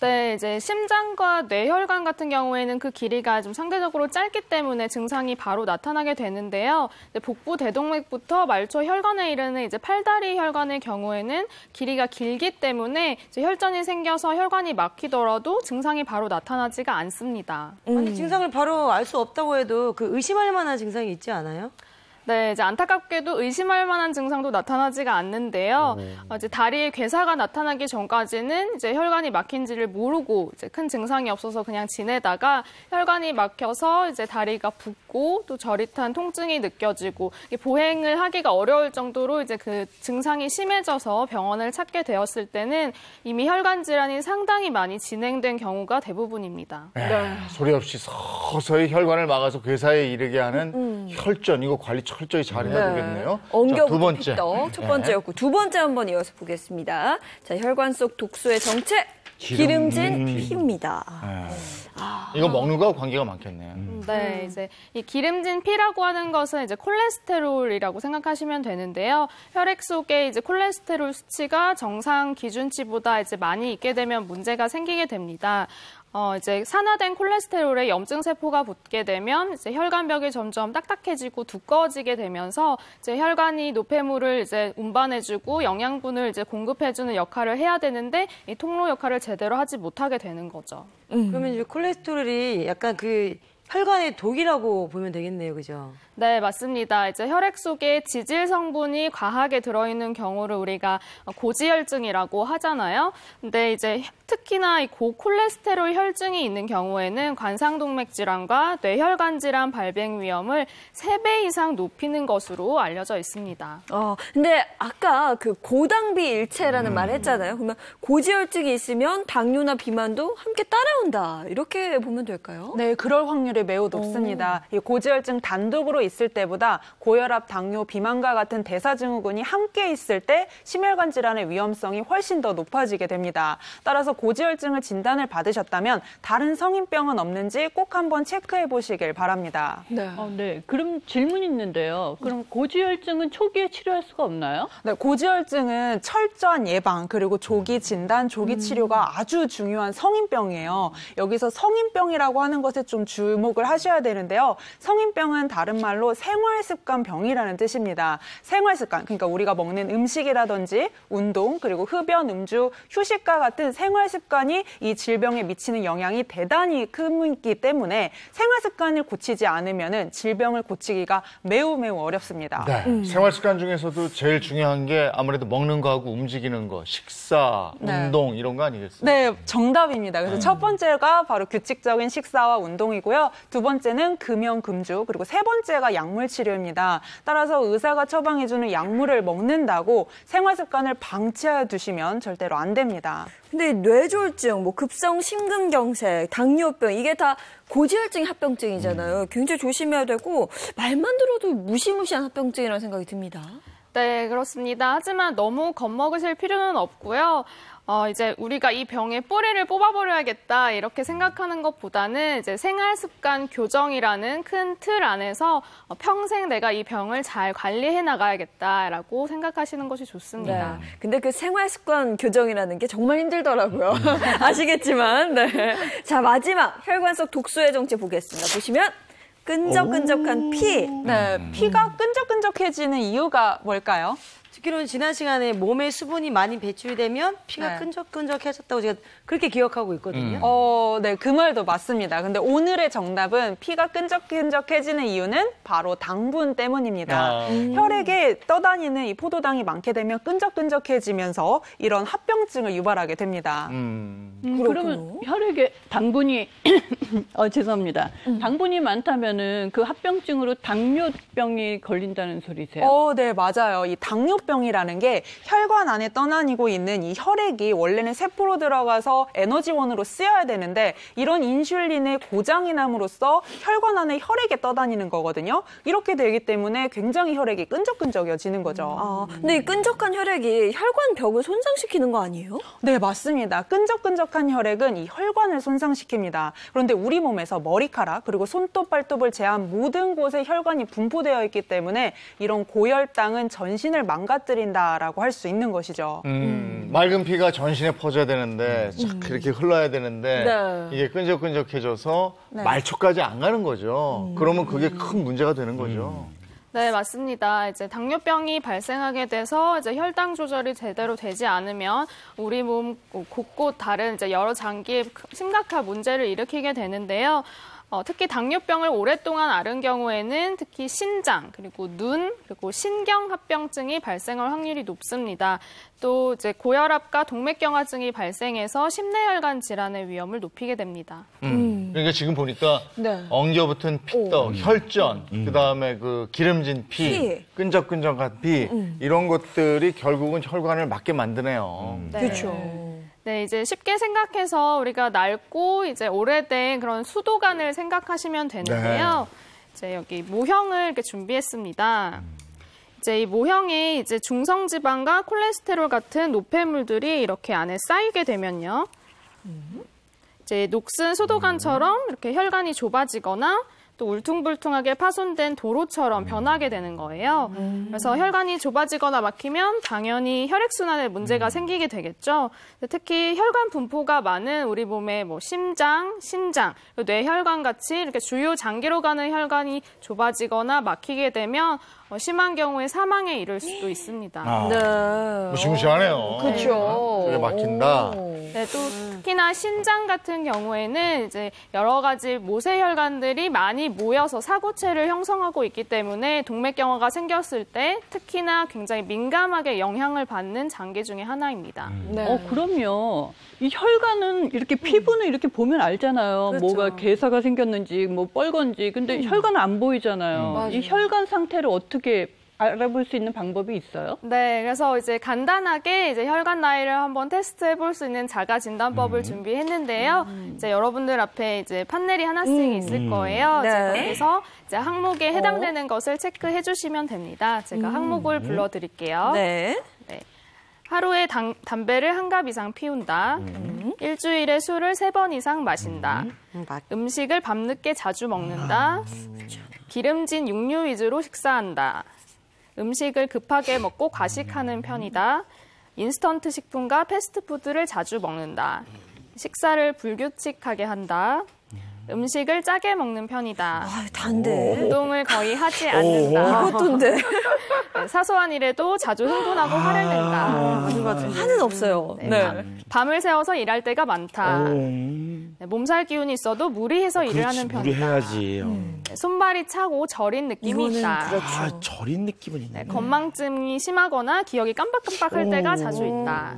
네, 이제 심장과 뇌혈관 같은 경우에는 그 길이가 좀 상대적으로 짧기 때문에 증상이 바로 나타나게 되는데요. 복부 대동맥부터 말초 혈관에 이르는 이제 팔다리 혈관의 경우에는 길이가 길기 때문에 이제 혈전이 생겨서 혈관이 막히더라도 증상이 바로 나타나지가 않습니다. 아니 증상을 바로 알 수 없다고 해도 그 의심할 만한 증상이 있지 않아요? 네, 이제 안타깝게도 의심할 만한 증상도 나타나지가 않는데요. 이제 다리에 괴사가 나타나기 전까지는 이제 혈관이 막힌지를 모르고 이제 큰 증상이 없어서 그냥 지내다가 혈관이 막혀서 이제 다리가 붓고 또 저릿한 통증이 느껴지고 보행을 하기가 어려울 정도로 이제 그 증상이 심해져서 병원을 찾게 되었을 때는 이미 혈관 질환이 상당히 많이 진행된 경우가 대부분입니다. 소리 없이 서서히 혈관을 막아서 괴사에 이르게 하는 혈전, 이거 관리 철저히 잘해야 되겠네요. 자, 엉겨부터 두 번째. pit떡 첫 번째였고 두 번째 한번 이어서 보겠습니다. 자, 혈관 속 독소의 정체 기름진 피입니다. 이거 먹는 거하고 관계가 많겠네요. 네, 이제 이 기름진 피라고 하는 것은 이제 콜레스테롤이라고 생각하시면 되는데요. 혈액 속에 이제 콜레스테롤 수치가 정상 기준치보다 이제 많이 있게 되면 문제가 생기게 됩니다. 이제 산화된 콜레스테롤에 염증 세포가 붙게 되면 이제 혈관벽이 점점 딱딱해지고 두꺼워지게 되면서 이제 혈관이 노폐물을 이제 운반해주고 영양분을 이제 공급해주는 역할을 해야 되는데 이 통로 역할을 제대로 하지 못하게 되는 거죠. 그러면 이제 콜레스테롤이 약간 그 혈관의 독이라고 보면 되겠네요, 그죠? 네, 맞습니다. 이제 혈액 속에 지질 성분이 과하게 들어있는 경우를 우리가 고지혈증이라고 하잖아요. 근데 이제 특히나 이 고콜레스테롤 혈증이 있는 경우에는 관상동맥 질환과 뇌혈관 질환 발병 위험을 3배 이상 높이는 것으로 알려져 있습니다. 근데 아까 그 고당비 일체라는 말 했잖아요. 그러면 고지혈증이 있으면 당뇨나 비만도 함께 따라온다. 이렇게 보면 될까요? 네, 그럴 확률이 매우 높습니다. 이 고지혈증 단독으로 있을 때보다 고혈압, 당뇨, 비만과 같은 대사증후군이 함께 있을 때 심혈관 질환의 위험성이 훨씬 더 높아지게 됩니다. 따라서 고지혈증을 진단을 받으셨다면 다른 성인병은 없는지 꼭 한번 체크해 보시길 바랍니다. 네. 그럼 질문이 있는데요. 그럼 고지혈증은 초기에 치료할 수가 없나요? 네, 고지혈증은 철저한 예방 그리고 조기 진단, 조기 치료가 아주 중요한 성인병이에요. 여기서 성인병이라고 하는 것에 좀 주목을 하셔야 되는데요. 성인병은 다른 말로 생활습관병이라는 뜻입니다. 생활습관, 그러니까 우리가 먹는 음식이라든지 운동, 그리고 흡연, 음주, 휴식과 같은 생활습관이 이 질병에 미치는 영향이 대단히 크기 때문에 생활습관을 고치지 않으면 질병을 고치기가 매우 어렵습니다. 네. 생활 습관 중에서도 제일 중요한 게 아무래도 먹는 거하고 움직이는 거, 식사, 운동 이런 거 아니겠어요? 네, 정답입니다. 그래서 첫 번째가 바로 규칙적인 식사와 운동이고요. 두 번째는 금연, 금주, 그리고 세 번째가 약물 치료입니다. 따라서 의사가 처방해주는 약물을 먹는다고 생활 습관을 방치해 두시면 절대로 안 됩니다. 근데 뇌졸중, 뭐 급성 심근경색, 당뇨병 이게 다 고지혈증 합병증이잖아요. 굉장히 조심해야 되고 말만 들어도 무시무시한 합병증이라는 생각이 듭니다. 네, 그렇습니다. 하지만 너무 겁먹으실 필요는 없고요. 이제 우리가 이 병의 뿌리를 뽑아버려야겠다 이렇게 생각하는 것보다는 이제 생활습관 교정이라는 큰 틀 안에서 평생 내가 이 병을 잘 관리해 나가야겠다라고 생각하시는 것이 좋습니다. 네. 근데 그 생활습관 교정이라는 게 정말 힘들더라고요. 아시겠지만. 네. 자, 마지막 혈관 속 독소의 정체 보겠습니다. 보시면 끈적끈적한 피. 네, 피가 끈적끈적해지는 이유가 뭘까요? 듣기로는 지난 시간에 몸에 수분이 많이 배출되면 피가 네. 끈적끈적해졌다고 제가 그렇게 기억하고 있거든요. 네, 그 말도 맞습니다. 근데 오늘의 정답은 피가 끈적끈적해지는 이유는 바로 당분 때문입니다. 혈액에 떠다니는 이 포도당이 많게 되면 끈적끈적해지면서 이런 합병증을 유발하게 됩니다. 그러면 혈액에 당분이 죄송합니다. 당분이 많다면은 그 합병증으로 당뇨병이 걸린다는 소리세요? 네, 맞아요. 이 당뇨병이라는 게 혈관 안에 떠다니고 있는 이 혈액이 원래는 세포로 들어가서 에너지원으로 쓰여야 되는데 이런 인슐린의 고장이 남으로써 혈관 안에 혈액에 떠다니는 거거든요. 이렇게 되기 때문에 굉장히 혈액이 끈적끈적해지는 거죠. 근데 이 끈적한 혈액이 혈관 벽을 손상시키는 거 아니에요? 네, 맞습니다. 끈적끈적한 혈액은 이 혈관을 손상시킵니다. 그런데 우리 몸에서 머리카락 그리고 손톱, 발톱을 제한 모든 곳에 혈관이 분포되어 있기 때문에 이런 고혈당은 전신을 망가뜨린다라고 할 수 있는 것이죠. 맑은 피가 전신에 퍼져야 되는데 착 이렇게 흘러야 되는데 네. 이게 끈적끈적해져서 말초까지 안 가는 거죠. 그러면 그게 큰 문제가 되는 거죠. 네, 맞습니다. 이제 당뇨병이 발생하게 돼서 이제 혈당 조절이 제대로 되지 않으면 우리 몸 곳곳 다른 이제 여러 장기에 심각한 문제를 일으키게 되는데요. 특히 당뇨병을 오랫동안 앓은 경우에는 특히 신장, 그리고 눈, 그리고 신경합병증이 발생할 확률이 높습니다. 또 이제 고혈압과 동맥경화증이 발생해서 심내혈관 질환의 위험을 높이게 됩니다. 그러니까 지금 보니까 네. 엉겨 붙은 피떡, 혈전, 그다음에 그 기름진 피, 끈적끈적한 피 이런 것들이 결국은 혈관을 막게 만드네요. 그렇죠. 네, 이제 쉽게 생각해서 우리가 낡고 이제 오래된 그런 수도관을 생각하시면 되는데요. 이제 여기 모형을 이렇게 준비했습니다. 이제 이 모형에 이제 중성지방과 콜레스테롤 같은 노폐물들이 이렇게 안에 쌓이게 되면요. 이제 녹슨 수도관처럼 이렇게 혈관이 좁아지거나 또 울퉁불퉁하게 파손된 도로처럼 변하게 되는 거예요. 그래서 혈관이 좁아지거나 막히면 당연히 혈액순환에 문제가 생기게 되겠죠. 특히 혈관 분포가 많은 우리 몸의 뭐 심장, 신장, 뇌혈관 같이 이렇게 주요 장기로 가는 혈관이 좁아지거나 막히게 되면 심한 경우에 사망에 이를 수도 있습니다. 네. 무시무시하네요. 그렇죠. 그게 막힌다. 네, 또 특히나 신장 같은 경우에는 이제 여러 가지 모세혈관들이 많이 모여서 사고체를 형성하고 있기 때문에 동맥경화가 생겼을 때 특히나 굉장히 민감하게 영향을 받는 장기 중에 하나입니다. 네. 그럼요. 이 혈관은 이렇게 피부는 이렇게 보면 알잖아요. 그렇죠. 뭐가 괴사가 생겼는지, 뭐 뻘건지. 근데 혈관은 안 보이잖아요. 맞아요. 이 혈관 상태를 어떻게 알아볼 수 있는 방법이 있어요? 네, 그래서 이제 간단하게 이제 혈관 나이를 한번 테스트해 볼 수 있는 자가 진단법을 준비했는데요. 이제 여러분들 앞에 이제 판넬이 하나씩 있을 거예요. 네. 이제 거기서 이제 항목에 해당되는 것을 체크해 주시면 됩니다. 제가 항목을 불러드릴게요. 네. 하루에 담배를 한 갑 이상 피운다. 일주일에 술을 3번 이상 마신다. 음식을 밤늦게 자주 먹는다. 기름진 육류 위주로 식사한다. 음식을 급하게 먹고 과식하는 편이다. 인스턴트 식품과 패스트푸드를 자주 먹는다. 식사를 불규칙하게 한다. 음식을 짜게 먹는 편이다. 단데. 운동을 거의 하지 않는다. 이것도인데. 네, 사소한 일에도 자주 흥분하고 화를 낸다. 하는 없어요. 네, 밤을 새워서 일할 때가 많다. 네, 몸살 기운이 있어도 무리해서 일을 하는 편이다. 무리해야지. 네, 손발이 차고 저린 느낌이 있다. 저린 느낌은 있네. 네, 건망증이 심하거나 기억이 깜빡깜빡할 때가 자주 있다.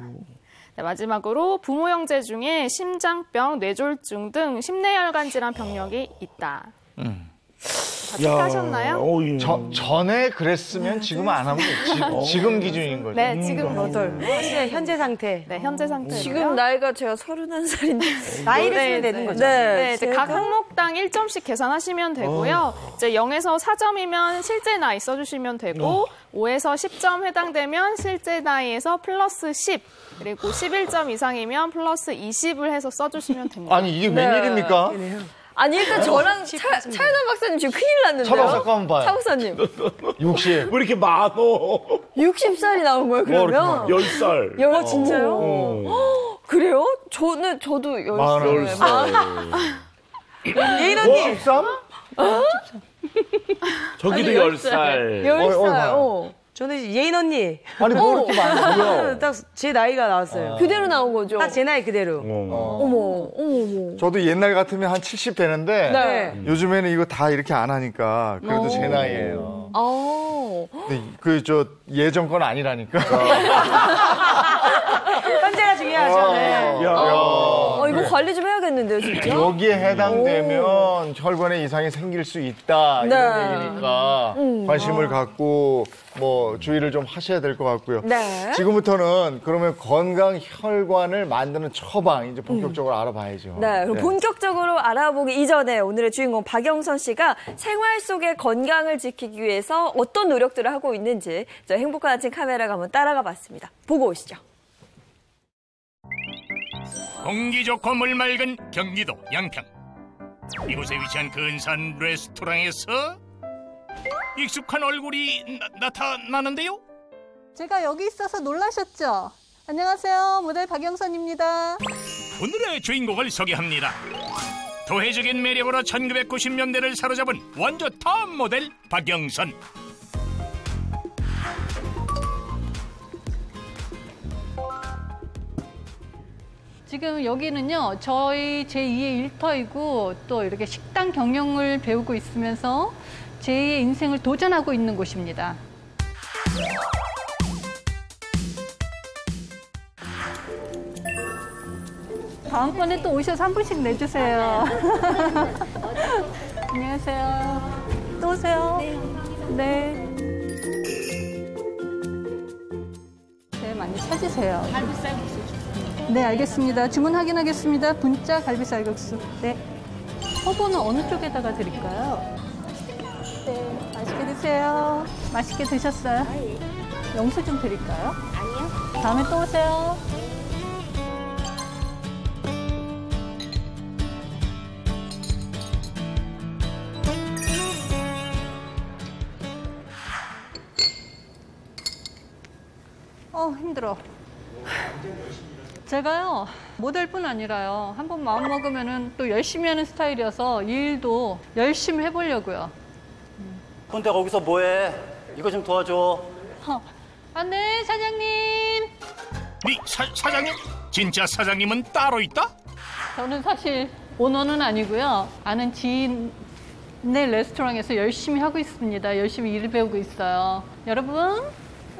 네, 마지막으로 부모 형제 중에 심장병, 뇌졸중 등 심내혈관 질환 병력이 있다. 다 체크하셨나요? 전에 그랬으면 지금은 안 하면 돼. 지금 기준인 거죠. 네, 지금 현재 상태. 네, 현재 상태. 지금 나이가 제가 31살인데. 나이를 네, 쓰면 되는 거죠. 네, 이제 각 항목당 1점씩 계산하시면 되고요. 이제 0에서 4점이면 실제 나이 써주시면 되고, 5에서 10점 해당되면 실제 나이에서 플러스 10, 그리고 11점 이상이면 플러스 20을 해서 써주시면 됩니다. 아니 이게 웬일입니까? 아니 일단 저랑 차윤아 박사님 지금 큰일 났는데요. 차 박사 한번 봐요. 차 박사님 60. 왜 이렇게 많어? 60살이 나온 거예요 그러면? 10살. 진짜요? 그래요? 저도 10살. 10살. 예인 언니. 13? 저기도 10살. 10살. 저는 예인 언니. 아니 뭐 이렇게 많고요. 딱 제 나이가 나왔어요. 그대로 나온 거죠? 딱 제 나이 그대로. 어머. 저도 옛날 같으면 한 70 되는데 네. 요즘에는 이거 다 이렇게 안 하니까 그래도 제 나이예요. 근데 그 저 예전 건 아니라니까. 현재가 중요하죠. 네. 이거 관리 좀 해야겠는데요, 진짜? 여기에 해당되면 혈관에 이상이 생길 수 있다 이런 얘기니까 관심을 갖고 뭐 주의를 좀 하셔야 될 것 같고요. 네. 지금부터는 그러면 건강 혈관을 만드는 처방 이제 본격적으로 알아봐야죠. 네, 그럼 본격적으로 알아보기 이전에 오늘의 주인공 박영선 씨가 생활 속의 건강을 지키기 위해서 어떤 노력들을 하고 있는지 저 행복한 아침 카메라가 한번 따라가 봤습니다. 보고 오시죠. 공기 좋고 물 맑은 경기도 양평. 이곳에 위치한 근사한 레스토랑에서 익숙한 얼굴이 나타나는데요. 제가 여기 있어서 놀라셨죠? 안녕하세요. 모델 박영선입니다. 오늘의 주인공을 소개합니다. 도회적인 매력으로 1990년대를 사로잡은 원조 탑 모델 박영선. 지금 여기는요, 저희 제2의 일터이고 또 이렇게 식당 경영을 배우고 있으면서 제2의 인생을 도전하고 있는 곳입니다. 다음번에 또 오셔서 한 분씩 내주세요. 안녕하세요. 또 오세요. 네, 감사합니다. 네. 네, 많이 찾으세요. 갈비쌀국수. 네, 알겠습니다. 주문 확인하겠습니다. 분짜 갈비쌀국수. 네. 허브는 어느 쪽에다가 드릴까요? 네, 맛있게 드세요. 맛있게 드셨어요? 영수증 드릴까요? 아니요. 다음에 또 오세요. 힘들어. 제가요, 모델뿐 아니라요, 한번 마음 먹으면은 또 열심히 하는 스타일이어서 이 일도 열심히 해보려고요. 근데 거기서 뭐해? 이거 좀 도와줘. 네, 사장님. 네 사장님? 진짜 사장님은 따로 있다? 저는 사실 오너는 아니고요. 아는 지인의 레스토랑에서 열심히 하고 있습니다. 열심히 일을 배우고 있어요. 여러분,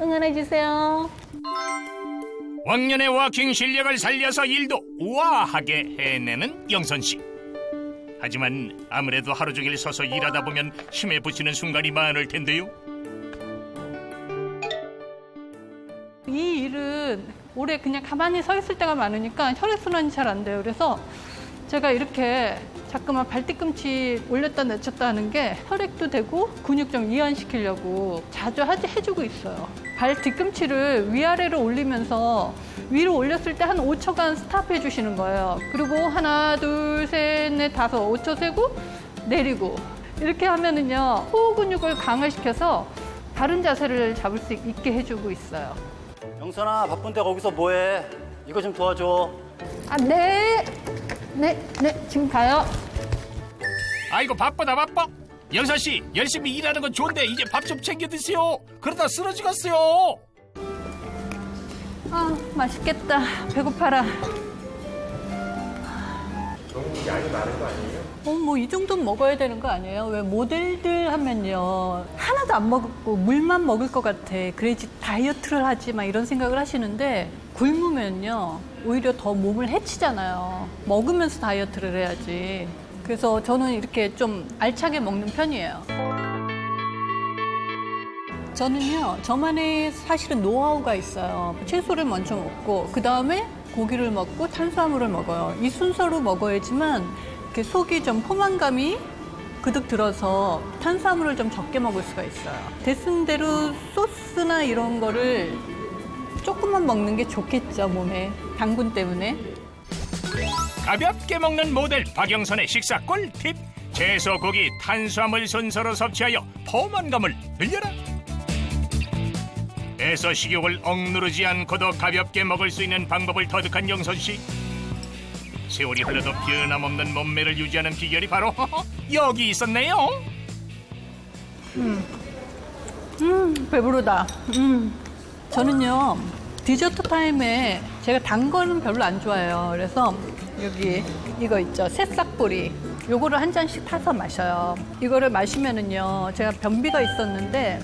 응원해주세요. 왕년의 워킹 실력을 살려서 일도 우아하게 해내는 영선 씨. 하지만 아무래도 하루 종일 서서 일하다 보면 힘에 부치는 순간이 많을 텐데요. 이 일은 오래 그냥 가만히 서 있을 때가 많으니까 혈액순환이 잘 안 돼요. 그래서 제가 이렇게 자꾸만 발뒤꿈치 올렸다 내쳤다 하는 게 혈액도 되고 근육 좀 이완시키려고 자주 해주고 있어요. 발 뒤꿈치를 위아래로 올리면서 위로 올렸을 때 한 5초간 스탑해 주시는 거예요. 그리고 하나, 둘, 셋, 넷, 다섯, 5초 세고 내리고 이렇게 하면은요, 호흡 근육을 강화시켜서 바른 자세를 잡을 수 있게 해주고 있어요. 영선아, 바쁜데 거기서 뭐해? 이거 좀 도와줘. 네, 지금 가요. 아이고 바쁘다 바빠. 영선 씨 열심히 일하는 건 좋은데 이제 밥 좀 챙겨 드세요. 그러다 쓰러지겠어요. 맛있겠다. 배고파라. 너무 양이 많은 거 아니에요? 뭐 이 정도는 먹어야 되는 거 아니에요? 왜 모델들 하면요, 하나도 안 먹고 물만 먹을 것 같아. 그래야지 다이어트를 하지 막 이런 생각을 하시는데, 굶으면요 오히려 더 몸을 해치잖아요. 먹으면서 다이어트를 해야지. 그래서 저는 이렇게 좀 알차게 먹는 편이에요. 저는요, 저만의 사실은 노하우가 있어요. 채소를 먼저 먹고 그 다음에 고기를 먹고 탄수화물을 먹어요. 이 순서로 먹어야지만 이렇게 속이 좀 포만감이 그득 들어서 탄수화물을 좀 적게 먹을 수가 있어요. 되는 대로 소스나 이런 거를 조금만 먹는 게 좋겠죠, 몸에. 당분 때문에. 가볍게 먹는 모델 박영선의 식사 꿀팁. 채소, 고기, 탄수화물 순서로 섭취하여 포만감을 늘려라. 애써 식욕을 억누르지 않고도 가볍게 먹을 수 있는 방법을 터득한 영선 씨. 세월이 흘러도 변함없는 몸매를 유지하는 비결이 바로 여기 있었네요. 배부르다. 저는요, 디저트 타임에 제가 단 거는 별로 안 좋아해요. 그래서 여기 이거 있죠, 새싹보리. 요거를 한 잔씩 타서 마셔요. 이거를 마시면은요, 제가 변비가 있었는데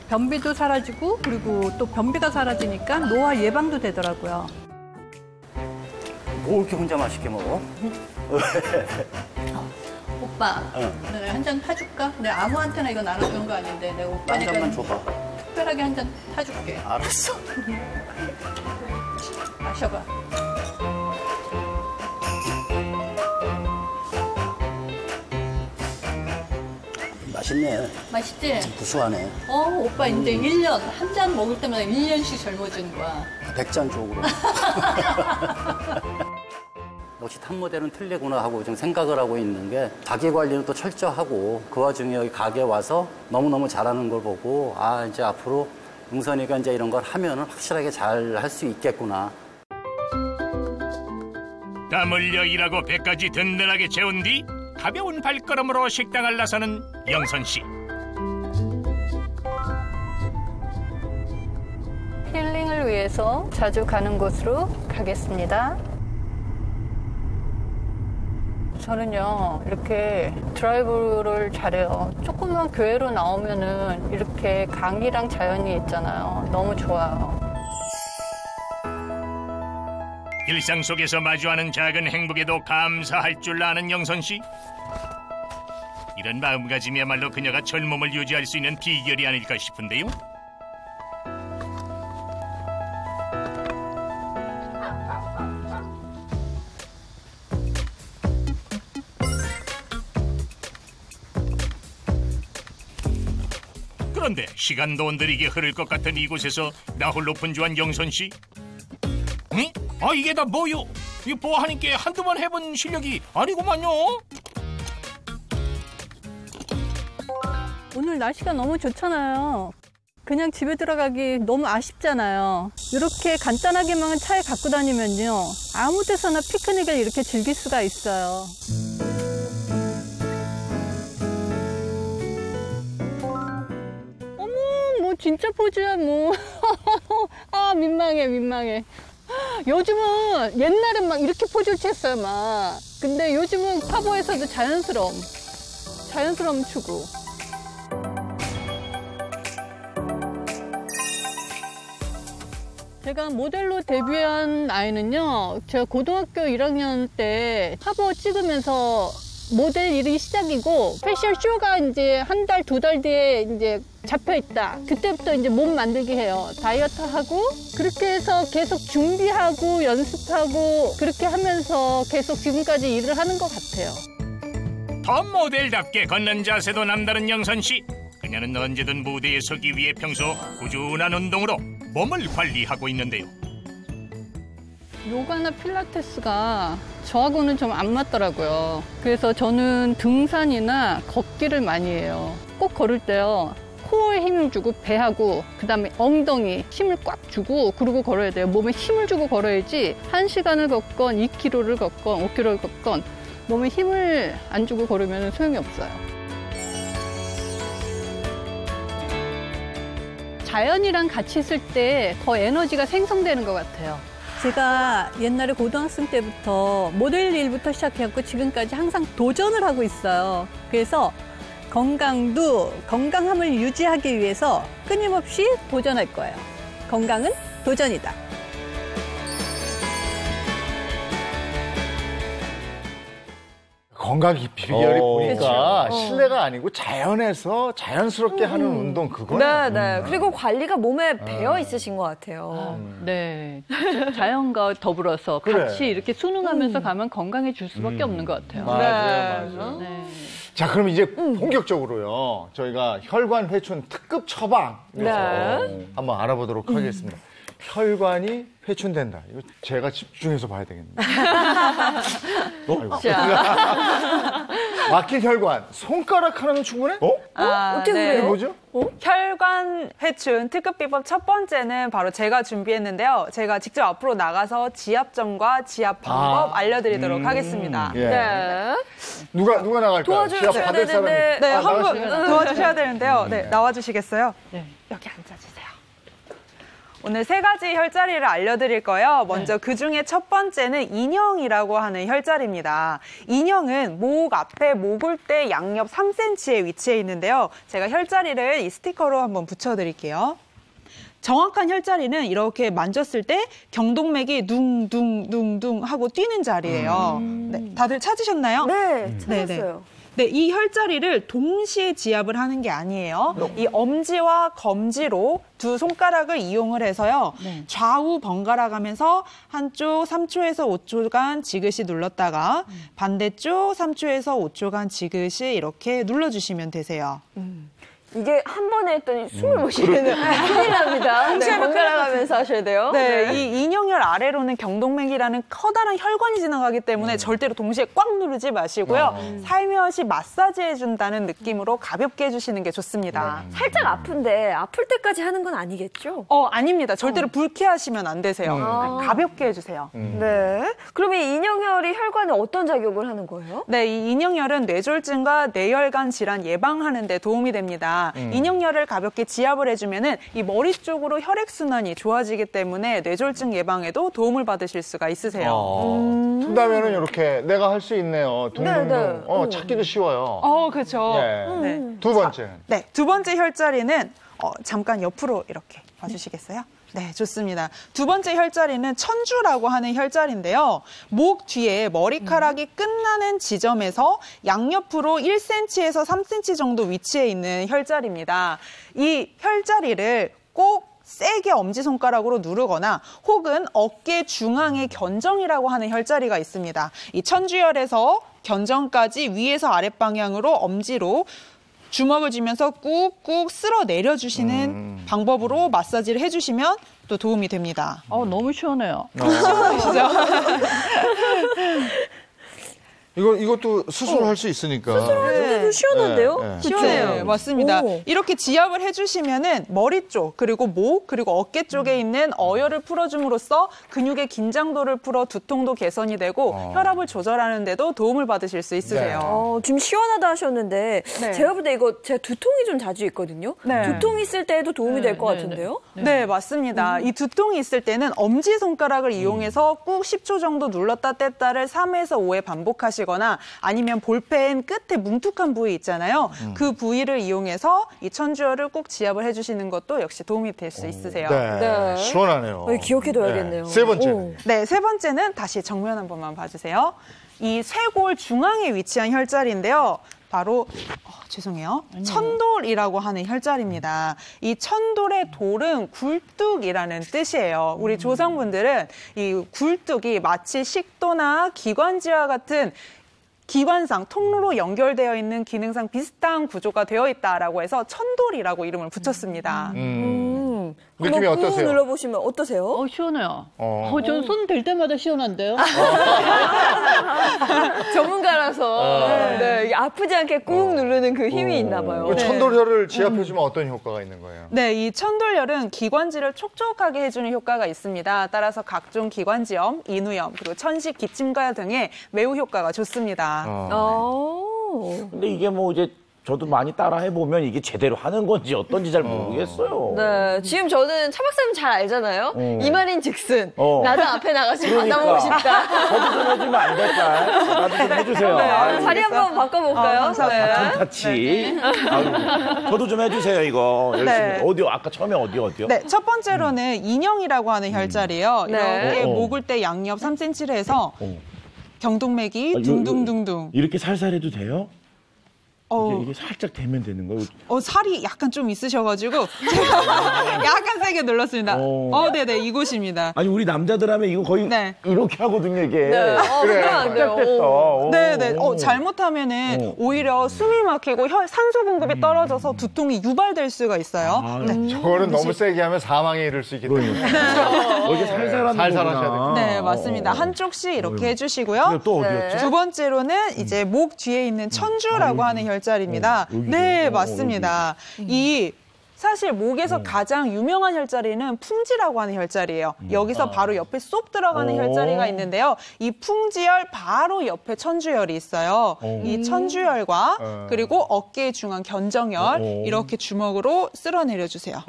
변비도 사라지고, 그리고 또 변비가 사라지니까 노화 예방도 되더라고요. 뭐 이렇게 혼자 맛있게 먹어? 오빠, 내가 한 잔 타줄까? 내가 아무한테나 이거 나눠주는 거 아닌데 내가 한 오빠니까 잔만 줘봐. 특별하게 한 잔 타줄게. 알았어. 마셔봐. 맛있네. 맛있지? 구수하네. 오빠 이제 1년, 한 잔 먹을 때마다 1년씩 젊어지는 거야. 100잔 쪽으로. 역시 탑모델은 틀리구나 하고 좀 생각을 하고 있는 게, 자기 관리는 또 철저하고 그 와중에 여기 가게에 와서 너무너무 잘하는 걸 보고, 이제 앞으로 영선이가 이제 이런 걸 하면은 확실하게 잘 할 수 있겠구나. 땀 흘려 일하고 배까지 든든하게 채운 뒤 가벼운 발걸음으로 식당을 나서는 영선 씨. 힐링을 위해서 자주 가는 곳으로 가겠습니다. 저는요, 이렇게 드라이브를 잘해요. 조금만 교회로 나오면은 이렇게 강이랑 자연이 있잖아요. 너무 좋아요. 일상 속에서 마주하는 작은 행복에도 감사할 줄 아는 영선 씨. 이런 마음가짐이야말로 그녀가 젊음을 유지할 수 있는 비결이 아닐까 싶은데요. 그런데 시간도 느리게 흐를 것 같은 이곳에서 나홀로 분주한 영선 씨. 응? 아, 이게 다 뭐요? 이 보아하니께 한두 번 해본 실력이 아니구만요. 오늘 날씨가 너무 좋잖아요. 그냥 집에 들어가기 너무 아쉽잖아요. 이렇게 간단하게만 차에 갖고 다니면요, 아무 데서나 피크닉을 이렇게 즐길 수가 있어요. 어머, 뭐 진짜 포즈야 뭐. 아, 민망해. 요즘은 옛날엔 막 이렇게 포즈를 취했어요 막. 근데 요즘은 카보에서도 자연스러움 추구. 제가 모델로 데뷔한 나이는요, 제가 고등학교 1학년 때 카보 찍으면서 모델 일이 시작이고, 패션 쇼가 이제 한 달, 2달 뒤에 이제 잡혀 있다. 그때부터 이제 몸 만들게 해요. 다이어트 하고, 그렇게 해서 계속 준비하고, 연습하고, 그렇게 하면서 계속 지금까지 일을 하는 것 같아요. 더 모델답게 걷는 자세도 남다른 영선 씨. 그녀는 언제든 무대에 서기 위해 평소 꾸준한 운동으로 몸을 관리하고 있는데요. 요가나 필라테스가 저하고는 좀 안 맞더라고요. 그래서 저는 등산이나 걷기를 많이 해요. 꼭 걸을 때요, 코어에 힘을 주고 배하고 그다음에 엉덩이 힘을 꽉 주고 그러고 걸어야 돼요. 몸에 힘을 주고 걸어야지 1시간을 걷건 2km를 걷건 5km를 걷건 몸에 힘을 안 주고 걸으면 소용이 없어요. 자연이랑 같이 있을 때 더 에너지가 생성되는 것 같아요. 제가 옛날에 고등학생 때부터 모델 일부터 시작해갖고 지금까지 항상 도전을 하고 있어요. 그래서 건강함을 유지하기 위해서 끊임없이 도전할 거예요. 건강은 도전이다. 건강 비결이 보니까 그쵸. 실내가 아니고 자연에서 자연스럽게 하는 운동 그거네. 네. 그리고 관리가 몸에 배어 있으신 것 같아요. 네. 자연과 더불어서 그래. 같이 이렇게 순응하면서 가면 건강해질 수밖에 없는 것 같아요. 맞아요. 네. 자, 그럼 이제 본격적으로요. 저희가 혈관 회춘 특급 처방에서 한번 알아보도록 하겠습니다. 혈관이 회춘된다. 이거 제가 집중해서 봐야 되겠네요. 막힌 혈관, 손가락 하나면 충분해? 어떻게 네. 이게 그래요? 뭐죠? 혈관 회춘 특급 비법 첫 번째는 바로 제가 준비했는데요. 제가 직접 앞으로 나가서 지압점과 지압 방법 알려드리도록 하겠습니다. 예. 네. 누가 나갈까요? 도와주셔야 지압 받을 되는데. 사람이. 네, 한분 나가시면. 도와주셔야 되는데요. 네, 나와주시겠어요? 네. 여기 앉아주세요. 오늘 3가지 혈자리를 알려드릴 거예요. 먼저 그중에 첫 번째는 인형이라고 하는 혈자리입니다. 인형은 목 앞에 목을대 양옆 3cm에 위치해 있는데요. 제가 혈자리를 이 스티커로 한번 붙여드릴게요. 정확한 혈자리는 이렇게 만졌을 때 경동맥이 둥둥둥둥 하고 뛰는 자리예요. 네, 다들 찾으셨나요? 네, 찾았어요. 네, 이 혈자리를 동시에 지압을 하는 게 아니에요. 이 엄지와 검지로 두 손가락을 이용을 해서요. 좌우 번갈아 가면서 한쪽 3초에서 5초간 지그시 눌렀다가 반대쪽 3초에서 5초간 지그시 이렇게 눌러주시면 되세요. 이게 한 번에 했더니 숨을 못 쉬는 큰일 납니다. 네, 번갈아 가면서 하셔야 돼요. 네, 이 인형혈 아래로는 경동맥이라는 커다란 혈관이 지나가기 때문에 절대로 동시에 꽉 누르지 마시고요. 살며시 마사지해준다는 느낌으로 가볍게 해주시는 게 좋습니다. 살짝 아픈데 아플 때까지 하는 건 아니겠죠? 아닙니다. 절대로 불쾌하시면 안 되세요. 가볍게 해주세요. 네. 그럼 이 인형혈이 혈관에 어떤 작용을 하는 거예요? 네, 이 인형혈은 뇌졸중과 뇌혈관 질환 예방하는 데 도움이 됩니다. 있습니다. 인형열을 가볍게 지압을 해주면은 이 머리 쪽으로 혈액순환이 좋아지기 때문에 뇌졸중 예방에도 도움을 받으실 수가 있으세요. 튼다면은 이렇게 내가 할 수 있네요. 둥둥둥. 찾기도 쉬워요. 그렇죠. 네. 두 번째는? 네, 두 번째 혈자리는 잠깐 옆으로 이렇게 봐주시겠어요? 네, 좋습니다. 두 번째 혈자리는 천주라고 하는 혈자리인데요. 목 뒤에 머리카락이 끝나는 지점에서 양옆으로 1cm에서 3cm 정도 위치해 있는 혈자리입니다. 이 혈자리를 꼭 세게 엄지손가락으로 누르거나 혹은 어깨 중앙에 견정이라고 하는 혈자리가 있습니다. 이 천주혈에서 견정까지 위에서 아랫방향으로 엄지로 주먹을 쥐면서 꾹꾹 쓸어 내려주시는 방법으로 마사지를 해주시면 또 도움이 됩니다. 너무 시원해요. 시원하시죠? 이것도 스스로 할 수 있으니까. 스스로 시원한데요? 네. 시원해요. 네, 맞습니다. 오. 이렇게 지압을 해주시면은 머리 쪽, 그리고 목, 그리고 어깨 쪽에 있는 어혈을 풀어줌으로써 근육의 긴장도를 풀어 두통도 개선이 되고 혈압을 조절하는 데도 도움을 받으실 수 있으세요. 지금 시원하다 하셨는데 네. 제가 볼 때 이거 제가 두통이 좀 자주 있거든요. 네. 두통 있을 때에도 도움이 될 것 같은데요? 네, 맞습니다. 이 두통이 있을 때는 엄지손가락을 이용해서 꾹 10초 정도 눌렀다 뗐다를 3에서 5회 반복하시거나 아니면 볼펜 끝에 뭉툭한 부위 있잖아요. 그 부위를 이용해서 이 천주혈을 꼭 지압을 해주시는 것도 역시 도움이 될 수 있으세요. 네. 시원하네요. 기억해둬야겠네요. 네. 세 번째는? 네, 세 번째는 다시 정면 한 번만 봐주세요. 이 쇄골 중앙에 위치한 혈자리인데요. 바로 죄송해요. 천돌이라고 하는 혈자리입니다. 이 천돌의 돌은 굴뚝이라는 뜻이에요. 우리 조상분들은 이 굴뚝이 마치 식도나 기관지와 같은 기관상, 통로로 연결되어 있는 기능상 비슷한 구조가 되어 있다라고 해서 천돌이라고 이름을 붙였습니다. 느낌이 한번 꾹 어떠세요? 눌러보시면 어떠세요? 시원해요. 저는 손 댈 때마다 시원한데요. 전문가라서 네, 이게 아프지 않게 꾹 누르는 그 힘이 있나 봐요. 그 천돌혈을 지압해주면 어떤 효과가 있는 거예요? 네, 이 천돌혈은 기관지를 촉촉하게 해주는 효과가 있습니다. 따라서 각종 기관지염, 인후염, 그리고 천식, 기침과 등에 매우 효과가 좋습니다. 근데 이게 뭐 이제 저도 많이 따라 해보면 이게 제대로 하는 건지 어떤지 잘 모르겠어요. 네, 지금 저는 차 박사님 잘 알잖아요. 이 말인 즉슨 나도 앞에 나가서 그러니까. 받아보고 싶다. 저도 좀 해주면 안 될까요? 나도 좀 해주세요. 자리 한번 바꿔볼까요? 감사합니다. 같이. 저도 좀 해주세요, 이거. 열심히. 네. 어디요? 아까 처음에 어디요? 네, 첫 번째로는 인형이라고 하는 혈자리예요. 네. 이렇게 목을 때 양옆 3cm를 해서 경동맥이 둥둥둥둥. 이렇게 살살 해도 돼요? 어, 이게 살짝 대면 되는 거예요? 살이 약간 좀 있으셔가지고 제가 약간 세게 눌렀습니다. 네네, 이곳입니다. 아니, 우리 남자들 하면 이거 거의 네. 이렇게 하거든요, 이게. 네. 그래 안 돼요. 됐어. 네네. 잘못하면은 오히려 숨이 막히고 산소 공급이 떨어져서 두통이 유발될 수가 있어요. 저거는 너무 세게 하면 사망에 이를 수 있기 때문에. 이게 살살 하는 살살 거구나. 하셔야 되겠다. 네, 맞습니다. 한쪽씩 이렇게 해주시고요. 또 어디였죠? 두 번째로는 이제 목 뒤에 있는 천주라고 하는 혈자리입니다. 네, 맞습니다. 사실 목에서 가장 유명한 혈자리는 풍지라고 하는 혈자리예요. 여기서 바로 옆에 쏙 들어가는 혈자리가 있는데요. 이 풍지혈 바로 옆에 천주혈이 있어요. 이 천주혈과 그리고 어깨 중앙 견정혈 이렇게 주먹으로 쓸어내려주세요.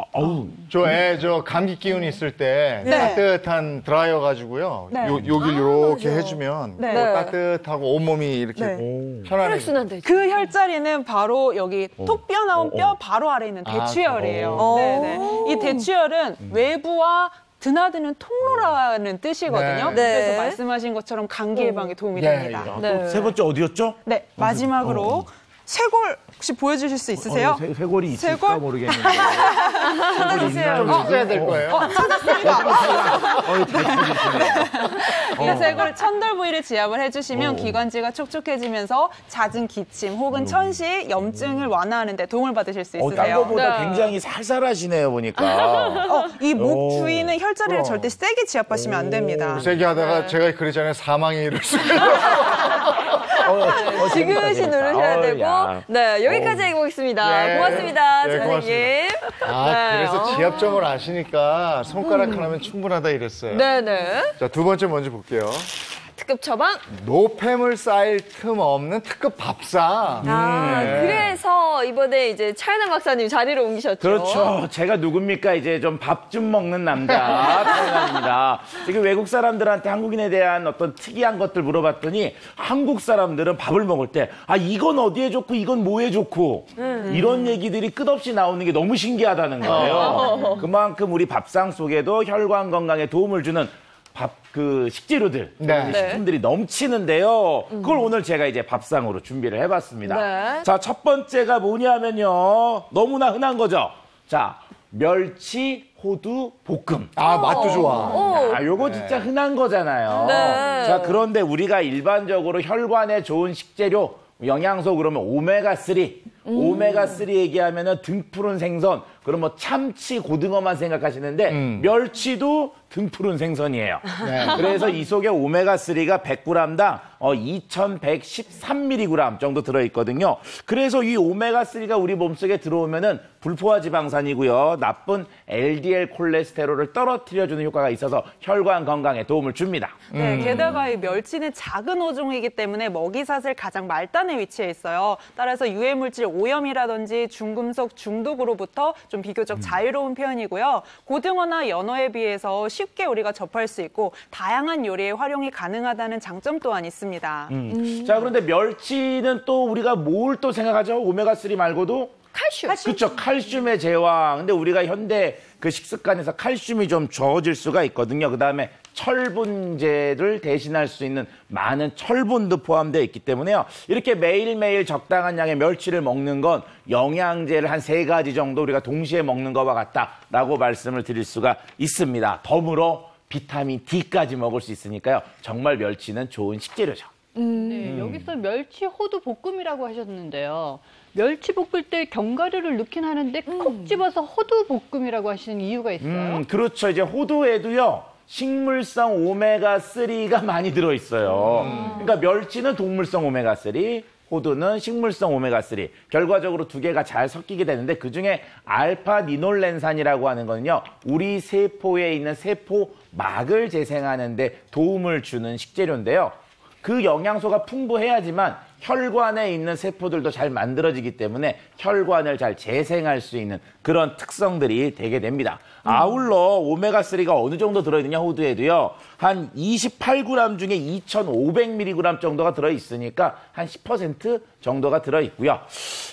저 감기 기운이 있을 때 따뜻한 드라이어 가지고요. 여길 이렇게 해주면 따뜻하고 온몸이 이렇게 편안해져요. 혈액순환 그 혈자리는 바로 여기 톡 뼈나온 뼈 바로 아래 있는 대추혈이에요. 네네. 이 대추혈은 외부와 드나드는 통로라는 뜻이거든요. 네. 그래서 말씀하신 것처럼 감기 예방에 도움이 됩니다. 또 세 번째 어디였죠? 네, 마지막으로 쇄골 혹시 보여주실 수 있으세요? 쇄골이 있을까 쇄골? 모르겠는데. 찾아주세요. 좀 써야 될 거예요. 찾았습니다. 잘 찾으시네. 이 쇄골 천돌 부위를 지압을 해주시면 기관지가 촉촉해지면서 잦은 기침 혹은 천식, 염증을 완화하는 데 도움을 받으실 수 있으세요. 딴 거보다 굉장히 살살하시네요, 보니까. 이 목 주위는 혈자리를 절대 세게 지압하시면 안 됩니다. 세게 하다가 제가 그러잖아요. 사망에 이를 수 있어요. 지그시 누르셔야 되고. 야. 네, 여기까지 해보겠습니다. 예. 고맙습니다, 예, 선생님. 그래서 지압점을 아시니까 손가락 하나면 충분하다 이랬어요. 네네. 자, 두 번째 먼저 볼게요. 특급 처방. 노폐물 쌓일 틈 없는 특급 밥상. 그래서 이번에 이제 차현우 박사님 자리로 옮기셨죠. 그렇죠. 제가 누굽니까? 이제 좀 밥 좀 먹는 남자 차현우입니다. 지금 외국 사람들한테 한국인에 대한 어떤 특이한 것들 물어봤더니 한국 사람들은 밥을 먹을 때 이건 어디에 좋고 이건 뭐에 좋고 이런 얘기들이 끝없이 나오는 게 너무 신기하다는 거예요. 그만큼 우리 밥상 속에도 혈관 건강에 도움을 주는 식재료들, 식품들이 넘치는데요. 그걸 오늘 제가 이제 밥상으로 준비를 해봤습니다. 네. 자, 첫 번째가 뭐냐면요. 너무나 흔한 거죠. 자, 멸치, 호두, 볶음. 맛도 좋아. 요거 진짜 흔한 거잖아요. 네. 자, 그런데 우리가 일반적으로 혈관에 좋은 식재료, 영양소 그러면 오메가3. 오메가3 얘기하면은 등푸른 생선, 그럼 뭐 참치, 고등어만 생각하시는데 멸치도 등푸른 생선이에요. 그래서 이 속에 오메가3가 100g당 2113mg 정도 들어있거든요. 그래서 이 오메가3가 우리 몸속에 들어오면은 불포화 지방산이고요. 나쁜 LDL 콜레스테롤을 떨어뜨려주는 효과가 있어서 혈관 건강에 도움을 줍니다. 네, 게다가 이 멸치는 작은 어종이기 때문에 먹이사슬 가장 말단에 위치해 있어요. 따라서 유해물질 오염이라든지 중금속 중독으로부터 좀 비교적 자유로운 편이고요. 고등어나 연어에 비해서 쉽게 우리가 접할 수 있고 다양한 요리에 활용이 가능하다는 장점 또한 있습니다. 자, 그런데 멸치는 또 우리가 뭘 또 생각하죠? 오메가3 말고도? 칼슘. 그렇죠. 칼슘의 제왕. 근데 우리가 현대 그 식습관에서 칼슘이 좀 저어질 수가 있거든요. 그다음에 철분제를 대신할 수 있는 많은 철분도 포함되어 있기 때문에요. 이렇게 매일매일 적당한 양의 멸치를 먹는 건 영양제를 한 3가지 정도 우리가 동시에 먹는 것과 같다라고 말씀을 드릴 수가 있습니다. 덤으로 비타민 D까지 먹을 수 있으니까요. 정말 멸치는 좋은 식재료죠. 네, 여기서 멸치 호두 볶음이라고 하셨는데요. 멸치 볶을 때 견과류를 넣긴 하는데 콕 집어서 호두 볶음이라고 하시는 이유가 있어요? 그렇죠. 이제 호두에도요. 식물성 오메가3가 많이 들어있어요. 그러니까 멸치는 동물성 오메가3, 호두는 식물성 오메가3. 결과적으로 두 개가 잘 섞이게 되는데 그중에 알파니놀렌산이라고 하는 거는요. 우리 세포에 있는 세포막을 재생하는 데 도움을 주는 식재료인데요. 그 영양소가 풍부해야지만 혈관에 있는 세포들도 잘 만들어지기 때문에 혈관을 잘 재생할 수 있는 그런 특성들이 되게 됩니다. 아울러 오메가3가 어느 정도 들어있느냐 호두에도요. 한 28g 중에 2500mg 정도가 들어있으니까 한 10% 정도가 들어있고요.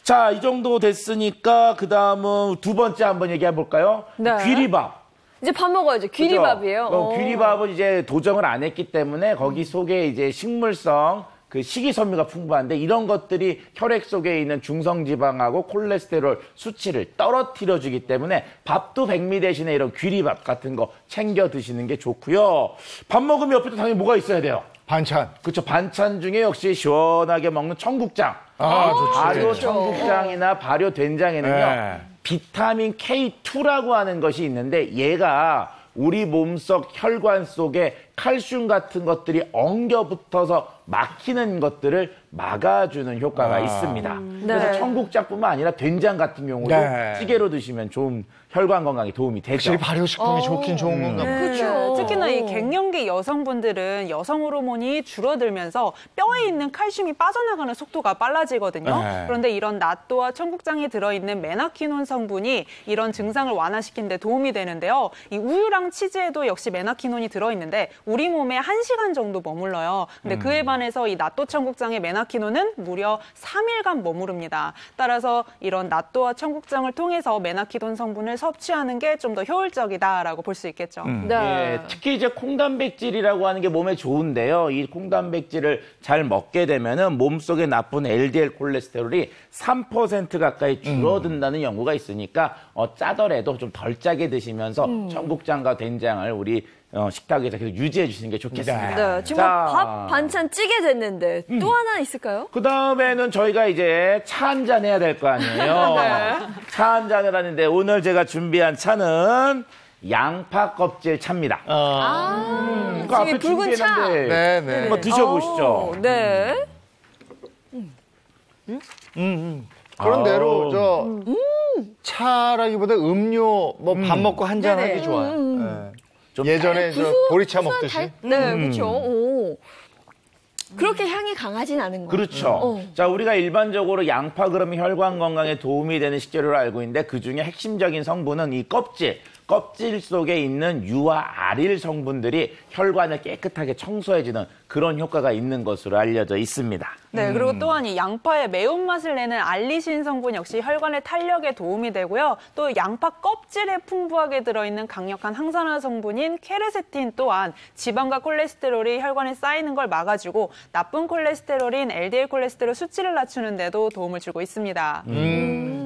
자, 이 정도 됐으니까 그 다음은 두 번째 한번 얘기해 볼까요? 네. 귀리밥. 이제 밥 먹어야죠. 귀리밥이에요. 귀리밥은 이제 도정을 안 했기 때문에 거기 속에 이제 식물성 그 식이섬유가 풍부한데 이런 것들이 혈액 속에 있는 중성지방하고 콜레스테롤 수치를 떨어뜨려주기 때문에 밥도 백미 대신에 이런 귀리밥 같은 거 챙겨 드시는 게 좋고요. 밥 먹으면 옆에 또 당연히 뭐가 있어야 돼요? 반찬. 그렇죠. 반찬 중에 역시 시원하게 먹는 청국장. 좋죠. 발효 청국장이나 발효 된장에는요. 네. 비타민 K2라고 하는 것이 있는데 얘가 우리 몸속 혈관 속에 칼슘 같은 것들이 엉겨붙어서 막히는 것들을 막아주는 효과가 있습니다. 그래서 청국장뿐만 아니라 된장 같은 경우도 찌개로 드시면 좋은 혈관 건강에 도움이 되죠. 확실히 발효식품이 좋긴 좋은 건가 보다. 그렇죠. 특히나 이 갱년기 여성분들은 여성 호르몬이 줄어들면서 뼈에 있는 칼슘이 빠져나가는 속도가 빨라지거든요. 그런데 이런 낫또와 청국장에 들어있는 메나키논 성분이 이런 증상을 완화시키는 데 도움이 되는데요. 이 우유랑 치즈에도 역시 메나키논이 들어있는데 우리 몸에 1시간 정도 머물러요. 근데 그에 반해서 이 낫또 청국장의 메나키논은 무려 3일간 머무릅니다. 따라서 이런 낫또와 청국장을 통해서 메나키논 성분을 섭취하는 게 좀 더 효율적이다라고 볼 수 있겠죠. 예, 특히 이제 콩단백질이라고 하는 게 몸에 좋은데요. 이 콩단백질을 잘 먹게 되면은 몸속에 나쁜 LDL 콜레스테롤이 3% 가까이 줄어든다는 연구가 있으니까 짜더라도 좀 덜 짜게 드시면서 청국장과 된장을 우리 식탁에서 계속 유지해 주시는 게 좋겠습니다. 네, 지금 밥, 반찬, 찌개 됐는데 또 하나 있을까요? 그 다음에는 저희가 이제 차 한잔 해야 될 거 아니에요. 차 한잔을 하는데 오늘 제가 준비한 차는 양파 껍질 차입니다. 그 앞에 붉은 차. 준비했는데 한번 드셔보시죠. 네. 그런 대로 차라기보다 음료 뭐 밥 먹고 한잔 하기 좋아요. 네. 예전에 저 보리차 먹듯이. 네, 그렇죠. 오. 그렇게 향이 강하진 않은 거예요. 그렇죠. 자, 우리가 일반적으로 양파 그러면 혈관 건강에 도움이 되는 식재료로 알고 있는데 그중에 핵심적인 성분은 이 껍질 속에 있는 유와 아릴 성분들이 혈관을 깨끗하게 청소해주는 그런 효과가 있는 것으로 알려져 있습니다. 네, 그리고 또한 이 양파의 매운맛을 내는 알리신 성분 역시 혈관의 탄력에 도움이 되고요. 또 양파 껍질에 풍부하게 들어있는 강력한 항산화 성분인 케르세틴 또한 지방과 콜레스테롤이 혈관에 쌓이는 걸 막아주고 나쁜 콜레스테롤인 LDL 콜레스테롤 수치를 낮추는 데도 도움을 주고 있습니다.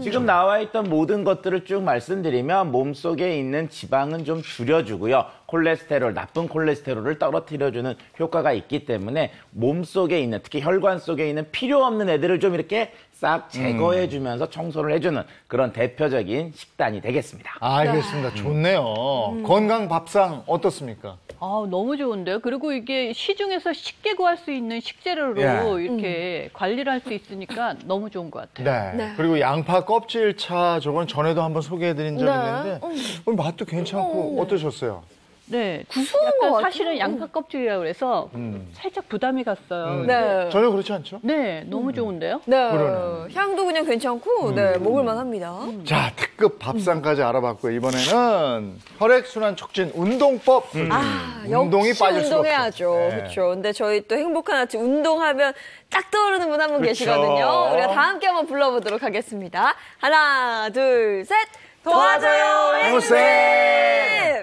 지금 나와 있던 모든 것들을 쭉 말씀드리면 몸속에 있는 지방은 좀 줄여주고요. 콜레스테롤, 나쁜 콜레스테롤을 떨어뜨려주는 효과가 있기 때문에 몸속에 있는, 특히 혈관 속에 있는 필요 없는 애들을 좀 이렇게 싹 제거해주면서 청소를 해주는 그런 대표적인 식단이 되겠습니다. 알겠습니다. 좋네요. 건강 밥상 어떻습니까? 너무 좋은데요. 그리고 이게 시중에서 쉽게 구할 수 있는 식재료로 이렇게 관리를 할 수 있으니까 너무 좋은 것 같아요. 네. 그리고 양파 껍질차 저건 전에도 한번 소개해드린 적이 있는데 맛도 괜찮고 어떠셨어요? 네. 구수한 것 약간 같아요. 사실은 양파 껍질이라고 그래서 살짝 부담이 갔어요. 네. 전혀 그렇지 않죠? 네, 너무 좋은데요. 네. 그러네. 향도 그냥 괜찮고, 네, 먹을만 합니다. 자, 특급 밥상까지 알아봤고요. 이번에는 혈액순환 촉진 운동법. 운동이 역시 빠질 수가 운동해야죠. 없죠. 네. 그렇죠. 근데 저희 또 행복한 아침 운동하면 딱 떠오르는 분 한 분 그렇죠. 계시거든요. 우리가 다 함께 한번 불러보도록 하겠습니다. 하나, 둘, 셋. 도와줘요, 행운쌤!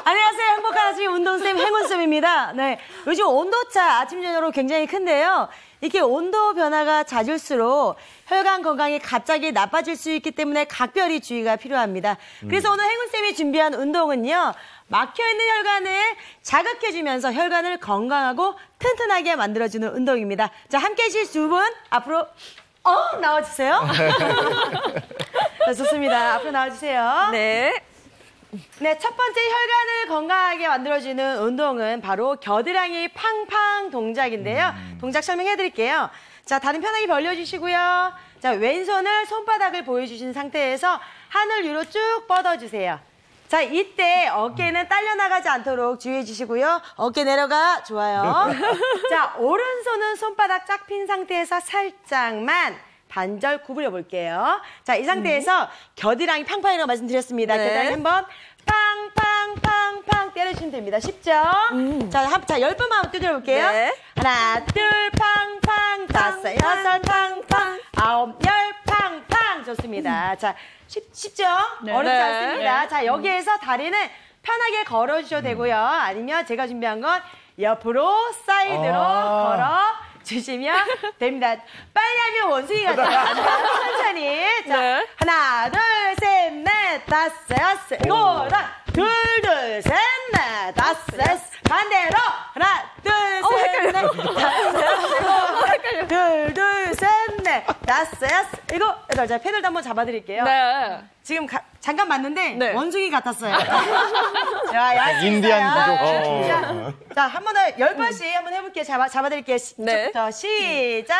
안녕하세요. 행복한 아침 운동쌤 행운쌤입니다. 네. 요즘 온도차 아침 저녁으로 굉장히 큰데요. 이렇게 온도 변화가 잦을수록 혈관 건강이 갑자기 나빠질 수 있기 때문에 각별히 주의가 필요합니다. 그래서 오늘 행운쌤이 준비한 운동은요. 막혀있는 혈관을 자극해주면서 혈관을 건강하고 튼튼하게 만들어주는 운동입니다. 자, 함께 해주실 두 분 앞으로 나와주세요. 자, 좋습니다. 앞으로 나와주세요. 네. 네, 첫 번째 혈관을 건강하게 만들어주는 운동은 바로 겨드랑이 팡팡 동작인데요. 동작 설명해 드릴게요. 자, 다리 편하게 벌려주시고요. 자, 왼손을 손바닥을 보여주신 상태에서 하늘 위로 쭉 뻗어주세요. 자, 이때 어깨는 딸려나가지 않도록 주의해 주시고요. 어깨 내려가. 좋아요. 자, 오른손은 손바닥 쫙 핀 상태에서 살짝만 반절 구부려 볼게요. 자, 이 상태에서 겨드랑이 팡팡이라고 말씀드렸습니다. 네. 겨드랑이 한번 팡팡팡팡 때려주시면 됩니다. 쉽죠? 자, 10번만 한번 두드려 볼게요. 네. 하나, 둘, 팡팡, 다섯, 여섯, 팡팡, 아홉, 열, 팡팡. 좋습니다. 자, 쉽죠? 네. 어렵지 네. 않습니다. 자, 여기에서 다리는 편하게 걸어주셔도 되고요. 아니면 제가 준비한 건 옆으로, 사이드로 걸어 주시면 됩니다. 빨리 하면 원숭이 같아요. 천천히. 자, 네. 하나, 둘, 셋, 넷, 다섯, 여섯, 일곱, 여덟. 둘, 둘, 셋, 넷, 다섯, 여섯. 반대로. 하나, 둘, 셋, 넷, 다섯, 여섯, 일곱, 둘, 둘, 셋, 넷, 다섯, 여섯, 일곱, 여덟. 자, 패널도 한번 잡아드릴게요. 네. 지금 잠깐 봤는데 네. 원숭이 같았어요. 자, 인디안 부족. 자, 한 번 더 10번씩 한번 해볼게요. 잡아드릴게요. 네. 자, 시작.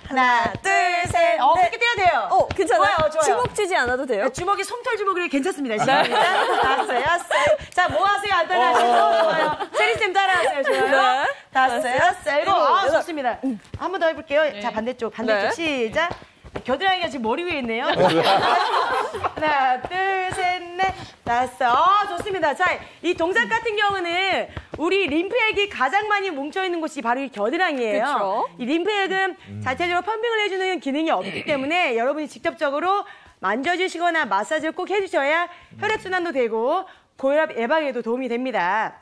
하나, 둘, 셋. 그렇게 뛰어도 돼요. 괜찮아요. 좋아요. 주먹 쥐지 않아도 돼요. 주먹이 솜털 주먹이 괜찮습니다. 시작. 다섯, 여섯. 자, 뭐 하세요? 안 따라하시고. 좋아요. 세리쌤 따라하세요. 좋아요. 네. 다섯, 여섯, 일곱. 좋습니다. 한 번 더 해볼게요. 자, 반대쪽. 네. 시작. 겨드랑이가 지금 머리 위에 있네요. 하나, 둘, 셋, 넷, 다섯. 좋습니다. 자, 이 동작 같은 경우는 우리 림프액이 가장 많이 뭉쳐있는 곳이 바로 이 겨드랑이에요. 그쵸. 이 림프액은 자체적으로 펌핑을 해주는 기능이 없기 때문에 여러분이 직접적으로 만져주시거나 마사지를 꼭 해주셔야 혈액순환도 되고 고혈압 예방에도 도움이 됩니다.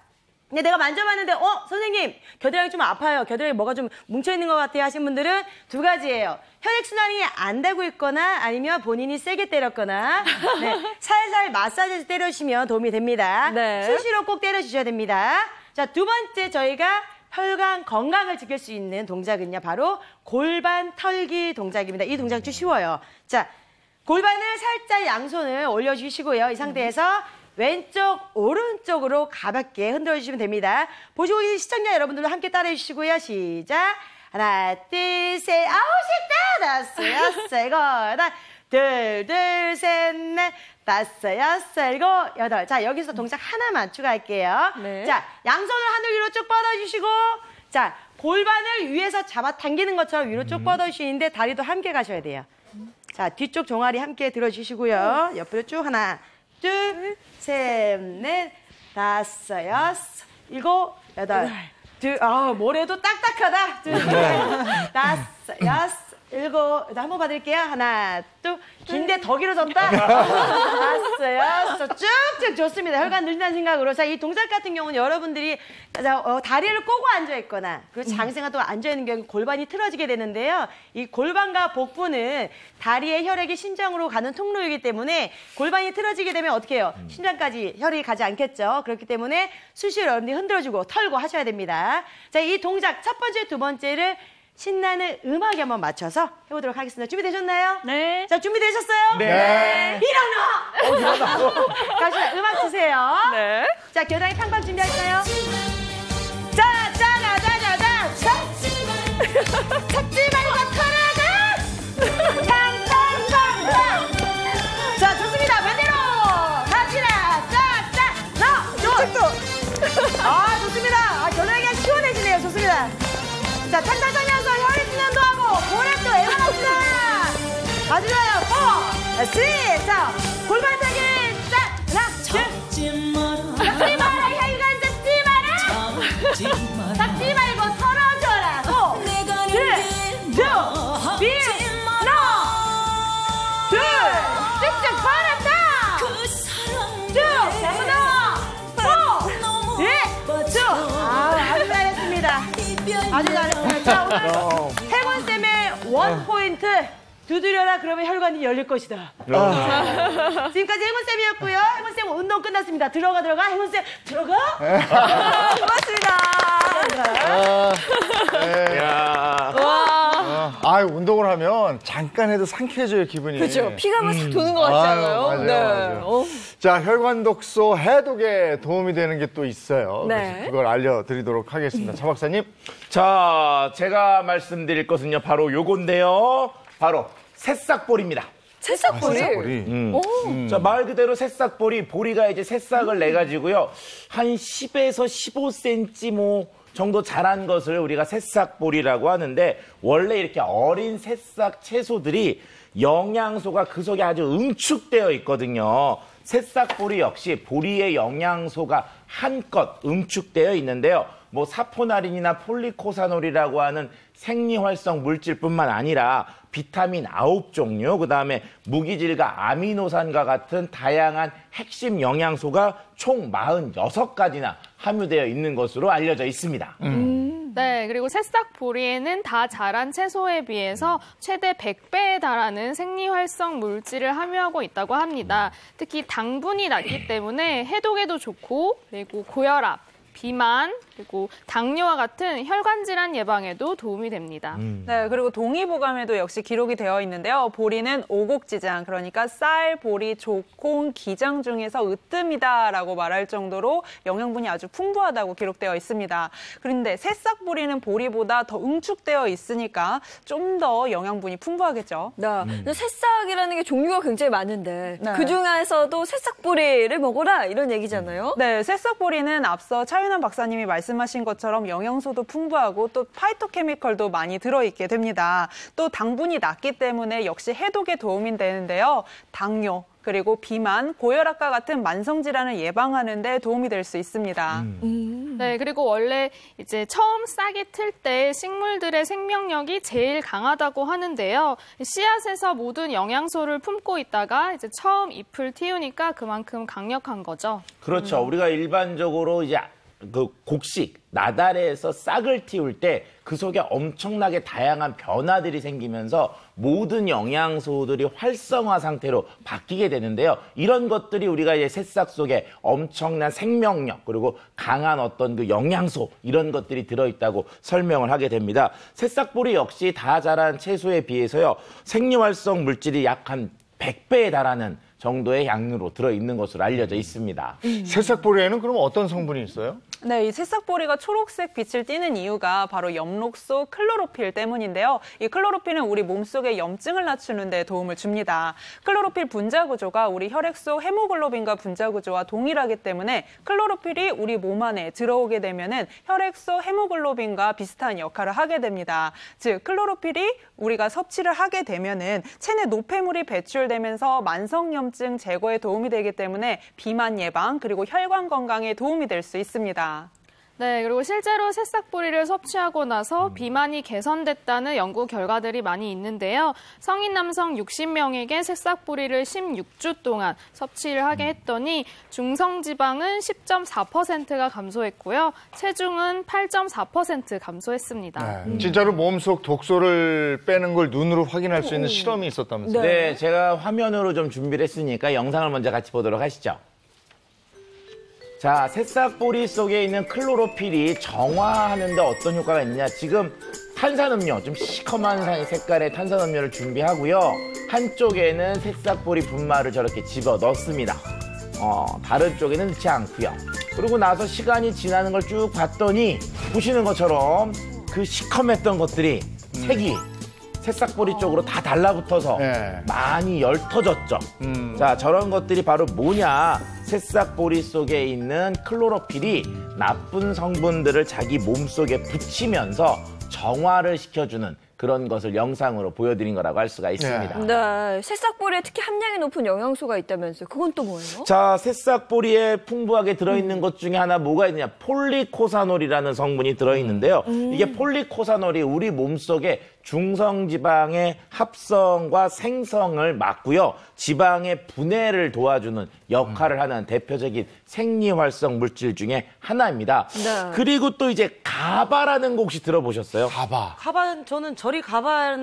근데 내가 만져봤는데 선생님 겨드랑이 좀 아파요. 겨드랑이 뭐가 좀 뭉쳐있는 것 같아요 하신 분들은 두 가지예요. 혈액순환이 안 되고 있거나 아니면 본인이 세게 때렸거나 네, 살살 마사지해서 때려주시면 도움이 됩니다. 네. 수시로 꼭 때려주셔야 됩니다. 자, 두 번째 저희가 혈관 건강을 지킬 수 있는 동작은요. 바로 골반 털기 동작입니다. 이 동작 좀 쉬워요. 자, 골반을 살짝 양손을 올려주시고요. 이 상태에서 왼쪽, 오른쪽으로 가볍게 흔들어주시면 됩니다. 보시고 계신 시청자 여러분들도 함께 따라해 주시고요. 시작. 하나, 둘, 셋, 아홉, 십, 다섯, 여섯, 일곱, 여덟. 둘, 셋, 넷, 다섯, 여섯, 일곱, 여덟. 자, 여기서 동작 하나만 추가할게요. 네. 자, 양손을 하늘 위로 쭉 뻗어주시고, 자, 골반을 위에서 잡아당기는 것처럼 위로 쭉 뻗어주시는데 다리도 함께 가셔야 돼요. 자, 뒤쪽 종아리 함께 들어주시고요. 옆으로 쭉 하나, 둘, 셋, 넷, 다섯, 여섯, 일곱, 여덟. 모래도 딱딱하다. 둘, 다섯, 여섯, 일곱. 한번 봐드릴게요. 하나, 둘. 긴데 더 길어졌다. 다섯, 여섯. 쭉쭉 좋습니다. 혈관 늘린다는 생각으로. 자, 이 동작 같은 경우는 여러분들이 다리를 꼬고 앉아있거나 그리고 장시간 동안 앉아있는 경우 골반이 틀어지게 되는데요. 이 골반과 복부는 다리의 혈액이 심장으로 가는 통로이기 때문에 골반이 틀어지게 되면 어떻게 해요? 심장까지 혈이 가지 않겠죠. 그렇기 때문에 수시로 여러분들이 흔들어주고 털고 하셔야 됩니다. 자, 이 동작 첫 번째, 두 번째를 신나는 음악에 한번 맞춰서 해보도록 하겠습니다. 준비되셨나요? 네. 자, 준비되셨어요? 네. 일어나! 갑시다. 음악 주세요. 네. 자, 겨드랑이 팡팡 준비할까요? 자, 짜라짜라짜! 찾지 말고 털어가! 팡팡팡팡! 자, 좋습니다. 반대로! 갑시다. 아, 좋습니다. 아, 겨드랑이가 시원해지네요. 좋습니다. 자, 탄탄하면서 혈액 순환도 하고 고랩도 애원합니다. 아주 좋아요. 4, 3. 자, 골반 타기. 자, 하나, 둘. 잡지 마라. 혈관 잡지 마라. 잡지 말고 털어줘라. 5, 4, 3, 2, 1, 하나, 둘. 쭉쭉 벌었다. 쭉. 잘한다. 5, 1, 쭉. 아주 잘했습니다. 아주 잘했어요. 자, 오늘 해문쌤의 원 포인트. 두드려라 그러면 혈관이 열릴 것이다. 지금까지 해문쌤이었고요. 해문쌤 운동 끝났습니다. 들어가 해문쌤 들어가. 고맙습니다. 운동을 하면 잠깐 해도 상쾌해져요, 기분이. 그렇죠. 피가 막 싹 도는 것 같지 않아요? 맞아요. 자, 혈관 독소 해독에 도움이 되는 게 또 있어요. 네. 그래서 그걸 알려드리도록 하겠습니다. 차 박사님. 자, 제가 말씀드릴 것은요, 바로 요건데요. 바로 새싹볼입니다. 새싹볼이? 자, 말 그대로 새싹볼이, 보리가 이제 새싹을 내가지고요, 한 10에서 15cm 정도 자란 것을 우리가 새싹볼이라고 하는데, 원래 이렇게 어린 새싹 채소들이 영양소가 그 속에 아주 응축되어 있거든요. 새싹보리 역시 보리의 영양소가 한껏 응축되어 있는데요. 뭐 사포나린이나 폴리코사놀이라고 하는 생리활성 물질뿐만 아니라 비타민 9종류, 그다음에 무기질과 아미노산과 같은 다양한 핵심 영양소가 총 46가지나 함유되어 있는 것으로 알려져 있습니다. 네, 그리고 새싹 보리에는 다 자란 채소에 비해서 최대 100배에 달하는 생리활성 물질을 함유하고 있다고 합니다. 특히 당분이 낮기 때문에 해독에도 좋고, 그리고 고혈압, 비만, 그리고 당뇨와 같은 혈관 질환 예방에도 도움이 됩니다. 네, 그리고 동의보감에도 역시 기록이 되어 있는데요. 보리는 오곡지장, 그러니까 쌀, 보리, 조, 콩, 기장 중에서 으뜸이다라고 말할 정도로 영양분이 아주 풍부하다고 기록되어 있습니다. 그런데 새싹 보리는 보리보다 더 응축되어 있으니까 좀 더 영양분이 풍부하겠죠. 네, 새싹이라는 게 종류가 굉장히 많은데 네. 그중에서도 새싹 보리를 먹어라 이런 얘기잖아요. 네, 새싹 보리는 앞서 차윤환 박사님이 말씀하신 것처럼 영양소도 풍부하고 또 파이토케미컬도 많이 들어있게 됩니다. 또 당분이 낮기 때문에 역시 해독에 도움이 되는데요. 당뇨, 그리고 비만, 고혈압과 같은 만성질환을 예방하는 데 도움이 될 수 있습니다. 네, 그리고 원래 이제 처음 싹이 틀 때 식물들의 생명력이 제일 강하다고 하는데요. 씨앗에서 모든 영양소를 품고 있다가 이제 처음 잎을 틔우니까 그만큼 강력한 거죠. 그렇죠. 우리가 일반적으로 이제 그 곡식, 나달에서 싹을 틔울 때 그 속에 엄청나게 다양한 변화들이 생기면서 모든 영양소들이 활성화 상태로 바뀌게 되는데요. 이런 것들이 우리가 이제 새싹 속에 엄청난 생명력, 그리고 강한 어떤 그 영양소, 이런 것들이 들어있다고 설명을 하게 됩니다. 새싹보리 역시 다 자란 채소에 비해서요, 생리활성 물질이 약 한 100배에 달하는 정도의 양으로 들어있는 것으로 알려져 있습니다. 새싹보리에는 그럼 어떤 성분이 있어요? 네, 이 새싹보리가 초록색 빛을 띠는 이유가 바로 엽록소 클로로필 때문인데요. 이 클로로필은 우리 몸속의 염증을 낮추는 데 도움을 줍니다. 클로로필 분자 구조가 우리 혈액 속 헤모글로빈과 분자 구조와 동일하기 때문에 클로로필이 우리 몸 안에 들어오게 되면은 혈액 속 헤모글로빈과 비슷한 역할을 하게 됩니다. 즉, 클로로필이 우리가 섭취를 하게 되면은 체내 노폐물이 배출되면서 만성염증 제거에 도움이 되기 때문에 비만 예방 그리고 혈관 건강에 도움이 될 수 있습니다. 네, 그리고 실제로 새싹보리를 섭취하고 나서 비만이 개선됐다는 연구 결과들이 많이 있는데요. 성인 남성 60명에게 새싹보리를 16주 동안 섭취를 하게 했더니 중성지방은 10.4%가 감소했고요. 체중은 8.4% 감소했습니다. 진짜로 몸속 독소를 빼는 걸 눈으로 확인할 수 있는 실험이 있었다면서요? 네, 제가 화면으로 좀 준비를 했으니까 영상을 먼저 같이 보도록 하시죠. 자, 새싹보리 속에 있는 클로로필이 정화하는데 어떤 효과가 있느냐. 지금 탄산음료, 좀 시커먼 색깔의 탄산음료를 준비하고요. 한쪽에는 새싹보리 분말을 저렇게 집어 넣습니다. 다른 쪽에는 넣지 않고요. 그러고 나서 시간이 지나는 걸 쭉 봤더니 보시는 것처럼 그 시커맸던 것들이 색이 새싹보리 쪽으로 다 달라붙어서 많이 엷어졌죠. 자, 저런 것들이 바로 뭐냐. 새싹보리 속에 있는 클로로필이 나쁜 성분들을 자기 몸속에 붙이면서 정화를 시켜주는 그런 것을 영상으로 보여드린 거라고 할 수가 있습니다. 네, 새싹보리에 특히 함량이 높은 영양소가 있다면서요. 그건 또 뭐예요? 자, 새싹보리에 풍부하게 들어있는 것 중에 하나 뭐가 있느냐. 폴리코사놀이라는 성분이 들어있는데요. 이게 폴리코사놀이 우리 몸속에 중성지방의 합성과 생성을 막고요. 지방의 분해를 도와주는 역할을 하는 대표적인 생리활성 물질 중에 하나입니다. 네. 그리고 또 이제 가바라는 거 혹시 들어보셨어요? 가반, 저는 저리 가반.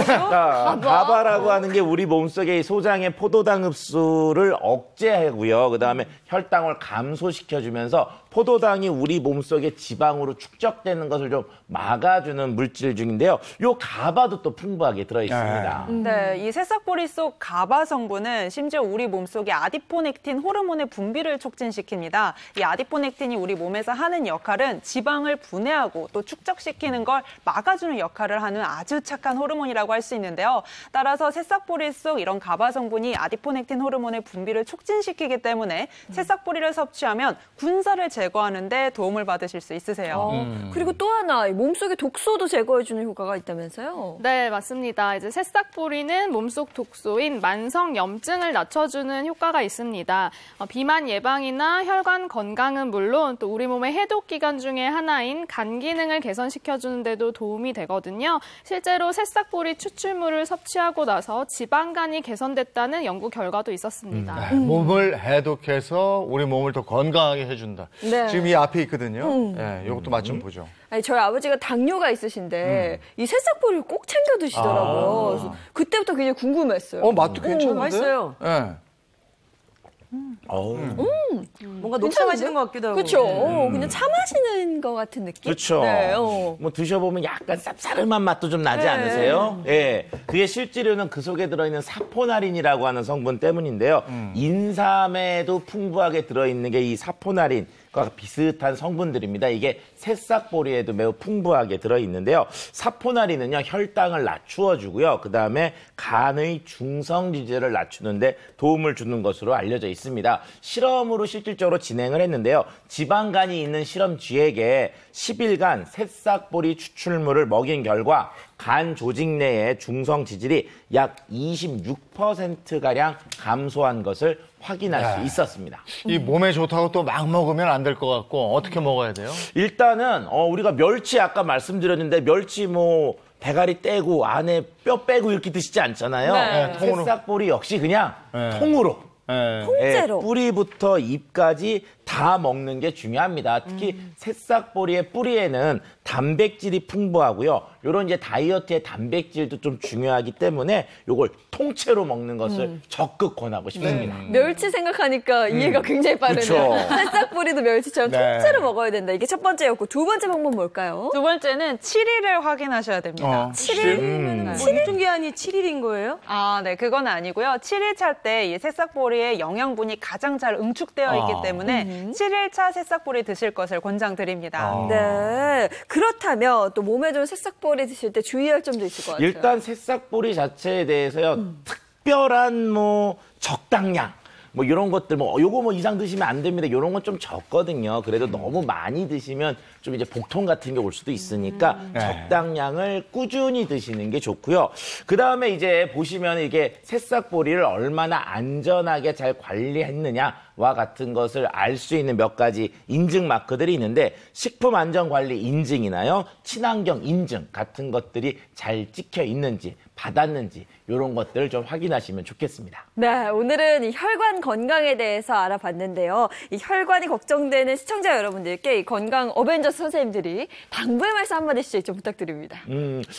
자, 가바라고 하는 게 우리 몸속에 소장의 포도당 흡수를 억제하고요. 그다음에 혈당을 감소시켜주면서 포도당이 우리 몸속에 지방으로 축적되는 것을 좀 막아주는 물질 중인데요. 요 가바도 또 풍부하게 들어있습니다. 네, 이 새싹보리 속 가바 성분은 심지어 우리 몸속에 아디포넥틴 호르몬의 분비를 촉진시킵니다. 이 아디포넥틴이 우리 몸에서 하는 역할은 지방을 분해하고 또 축적시키는 걸 막아주는 역할을 하는 아주 착한 호르몬이라고 할 수 있는데요. 따라서 새싹보리 속 이런 가바 성분이 아디포넥틴 호르몬의 분비를 촉진시키기 때문에 새싹보리를 섭취하면 군살을 제거하는 데 도움을 받으실 수 있으세요. 그리고 또 하나, 몸속의 독소도 제거해주는 효과가 있다면서요? 네, 맞습니다. 이제 새싹보리는 몸속 독소인 만성염증을 낮춰주는 효과가 있습니다. 비만 예방이나 혈관 건강은 물론 또 우리 몸의 해독기관 중에 하나인 간 기능을 개선시켜주는 데도 도움이 되거든요. 실제로 새싹보리 추출물을 섭취하고 나서 지방간이 개선됐다는 연구 결과도 있었습니다. 네, 몸을 해독해서 우리 몸을 더 건강하게 해준다. 네. 지금 이 앞에 있거든요. 네, 이것도 맛 좀 보죠. 아니, 저희 아버지가 당뇨가 있으신데 이 새싹보리를 꼭 챙겨 드시더라고요. 그래서 그때부터 굉장히 궁금했어요. 맛도 괜찮은데? 맛있어요. 네. 뭔가 녹차 마시는 것 같기도 하고. 그렇죠. 그냥 차 마시는 것 같은 느낌? 그렇죠. 네, 뭐 드셔보면 약간 쌉싸름한 맛도 좀 나지 않으세요? 예. 그게 실제로는 그 속에 들어있는 사포나린이라고 하는 성분 때문인데요. 인삼에도 풍부하게 들어있는 게 이 사포나린과 비슷한 성분들입니다. 이게 새싹보리에도 매우 풍부하게 들어있는데요. 사포나린은요, 혈당을 낮추어주고요. 그 다음에 간의 중성지질을 낮추는데 도움을 주는 것으로 알려져 있습니다. 실험으로 실질적으로 진행을 했는데요. 지방간이 있는 실험쥐에게 10일간 새싹보리 추출물을 먹인 결과 간 조직 내의 중성 지질이 약 26%가량 감소한 것을 확인할 수 있었습니다. 이 몸에 좋다고 또 막 먹으면 안 될 것 같고 어떻게 먹어야 돼요? 일단은 우리가 멸치 아까 말씀드렸는데 멸치 뭐 대가리 떼고 안에 뼈 빼고 이렇게 드시지 않잖아요. 네. 새싹보리 역시 그냥 통으로. 통째로. 뿌리부터 잎까지 다 먹는 게 중요합니다. 특히 새싹보리의 뿌리에는 단백질이 풍부하고요. 요런 이제 다이어트의 단백질도 좀 중요하기 때문에 요걸 통째로 먹는 것을 적극 권하고 싶습니다. 멸치 생각하니까 이해가 굉장히 빠르네요. 그쵸. 새싹보리도 멸치처럼 통째로 먹어야 된다. 이게 첫 번째였고 두 번째 방법 뭘까요? 두 번째는 7일을 확인하셔야 됩니다. 7일? 유통기한이 7일인 거예요? 아, 네, 그건 아니고요. 7일 찰 때 이 새싹보리의 영양분이 가장 잘 응축되어 있기 때문에 7일차 새싹보리 드실 것을 권장드립니다. 네. 그렇다면 또 몸에 좋은 새싹보리 드실 때 주의할 점도 있을 것 같아요. 일단 새싹보리 자체에 대해서요. 특별한 적당량 이런 것들 요거 이상 드시면 안 됩니다. 이런 건 좀 적거든요. 그래도 너무 많이 드시면 좀 이제 복통 같은 게 올 수도 있으니까 적당량을 꾸준히 드시는 게 좋고요. 그다음에 이제 보시면 이게 새싹보리를 얼마나 안전하게 잘 관리했느냐와 같은 것을 알 수 있는 몇 가지 인증 마크들이 있는데 식품안전관리 인증이나요, 친환경 인증 같은 것들이 잘 찍혀 있는지 받았는지 이런 것들을 좀 확인하시면 좋겠습니다. 네, 오늘은 이 혈관 건강에 대해서 알아봤는데요. 이 혈관이 걱정되는 시청자 여러분들께 이 건강 어벤져스 선생님들이 당부의 말씀 한마디씩 좀 부탁드립니다.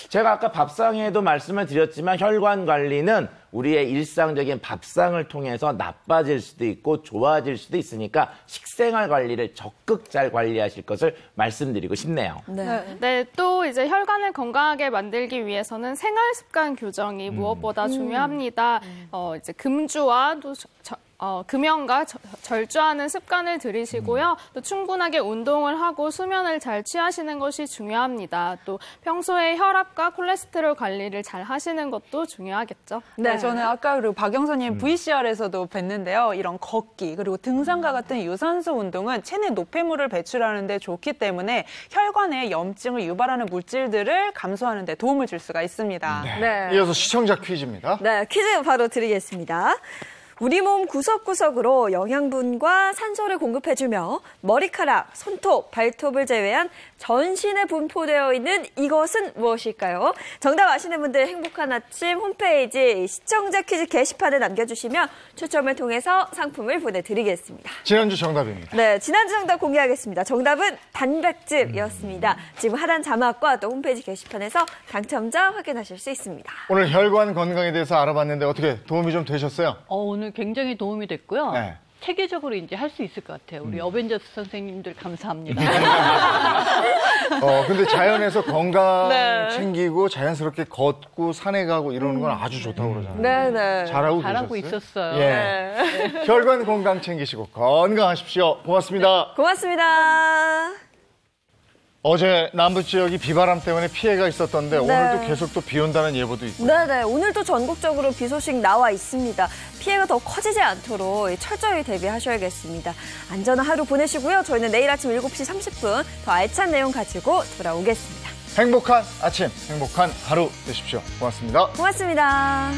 제가 아까 밥상에도 말씀을 드렸지만 혈관 관리는 우리의 일상적인 밥상을 통해서 나빠질 수도 있고 좋아질 수도 있으니까 식생활 관리를 적극 잘 관리하실 것을 말씀드리고 싶네요. 네, 또 이제 혈관을 건강하게 만들기 위해서는 생활 습관 교정이 무엇보다 중요합니다. 이제 금주와 또 금연과 절주하는 습관을 들이시고요. 또 충분하게 운동을 하고 수면을 잘 취하시는 것이 중요합니다. 또 평소에 혈압과 콜레스테롤 관리를 잘 하시는 것도 중요하겠죠. 네, 저는 아까 그리고 박영선님 VCR에서도 뵀는데요. 이런 걷기 그리고 등산과 같은 유산소 운동은 체내 노폐물을 배출하는 데 좋기 때문에 혈관에 염증을 유발하는 물질들을 감소하는 데 도움을 줄 수가 있습니다. 네. 이어서 시청자 퀴즈입니다. 네, 퀴즈 바로 드리겠습니다. 우리 몸 구석구석으로 영양분과 산소를 공급해주며 머리카락, 손톱, 발톱을 제외한 전신에 분포되어 있는 이것은 무엇일까요? 정답 아시는 분들 행복한 아침 홈페이지 시청자 퀴즈 게시판에 남겨주시면 추첨을 통해서 상품을 보내드리겠습니다. 지난주 정답입니다. 네, 지난주 정답 공개하겠습니다. 정답은 단백즙이었습니다. 지금 하단 자막과 또 홈페이지 게시판에서 당첨자 확인하실 수 있습니다. 오늘 혈관 건강에 대해서 알아봤는데 어떻게 도움이 좀 되셨어요? 오늘 굉장히 도움이 됐고요. 네. 체계적으로 이제 할 수 있을 것 같아요. 우리 어벤져스 선생님들 감사합니다. 근데 자연에서 건강 챙기고 자연스럽게 걷고 산에 가고 이러는 건 아주 좋다고 그러잖아요. 네네. 잘하고 잘하고 계셨어요? 있었어요. 예. 혈관 건강 챙기시고 건강하십시오. 고맙습니다. 고맙습니다. 어제 남부 지역이 비바람 때문에 피해가 있었던데 오늘도 계속 또 비 온다는 예보도 있고요. 네네. 오늘도 전국적으로 비 소식 나와 있습니다. 피해가 더 커지지 않도록 철저히 대비하셔야겠습니다. 안전한 하루 보내시고요. 저희는 내일 아침 7시 30분 더 알찬 내용 가지고 돌아오겠습니다. 행복한 아침, 행복한 하루 되십시오. 고맙습니다. 고맙습니다.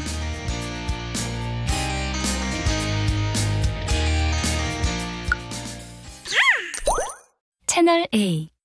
채널 A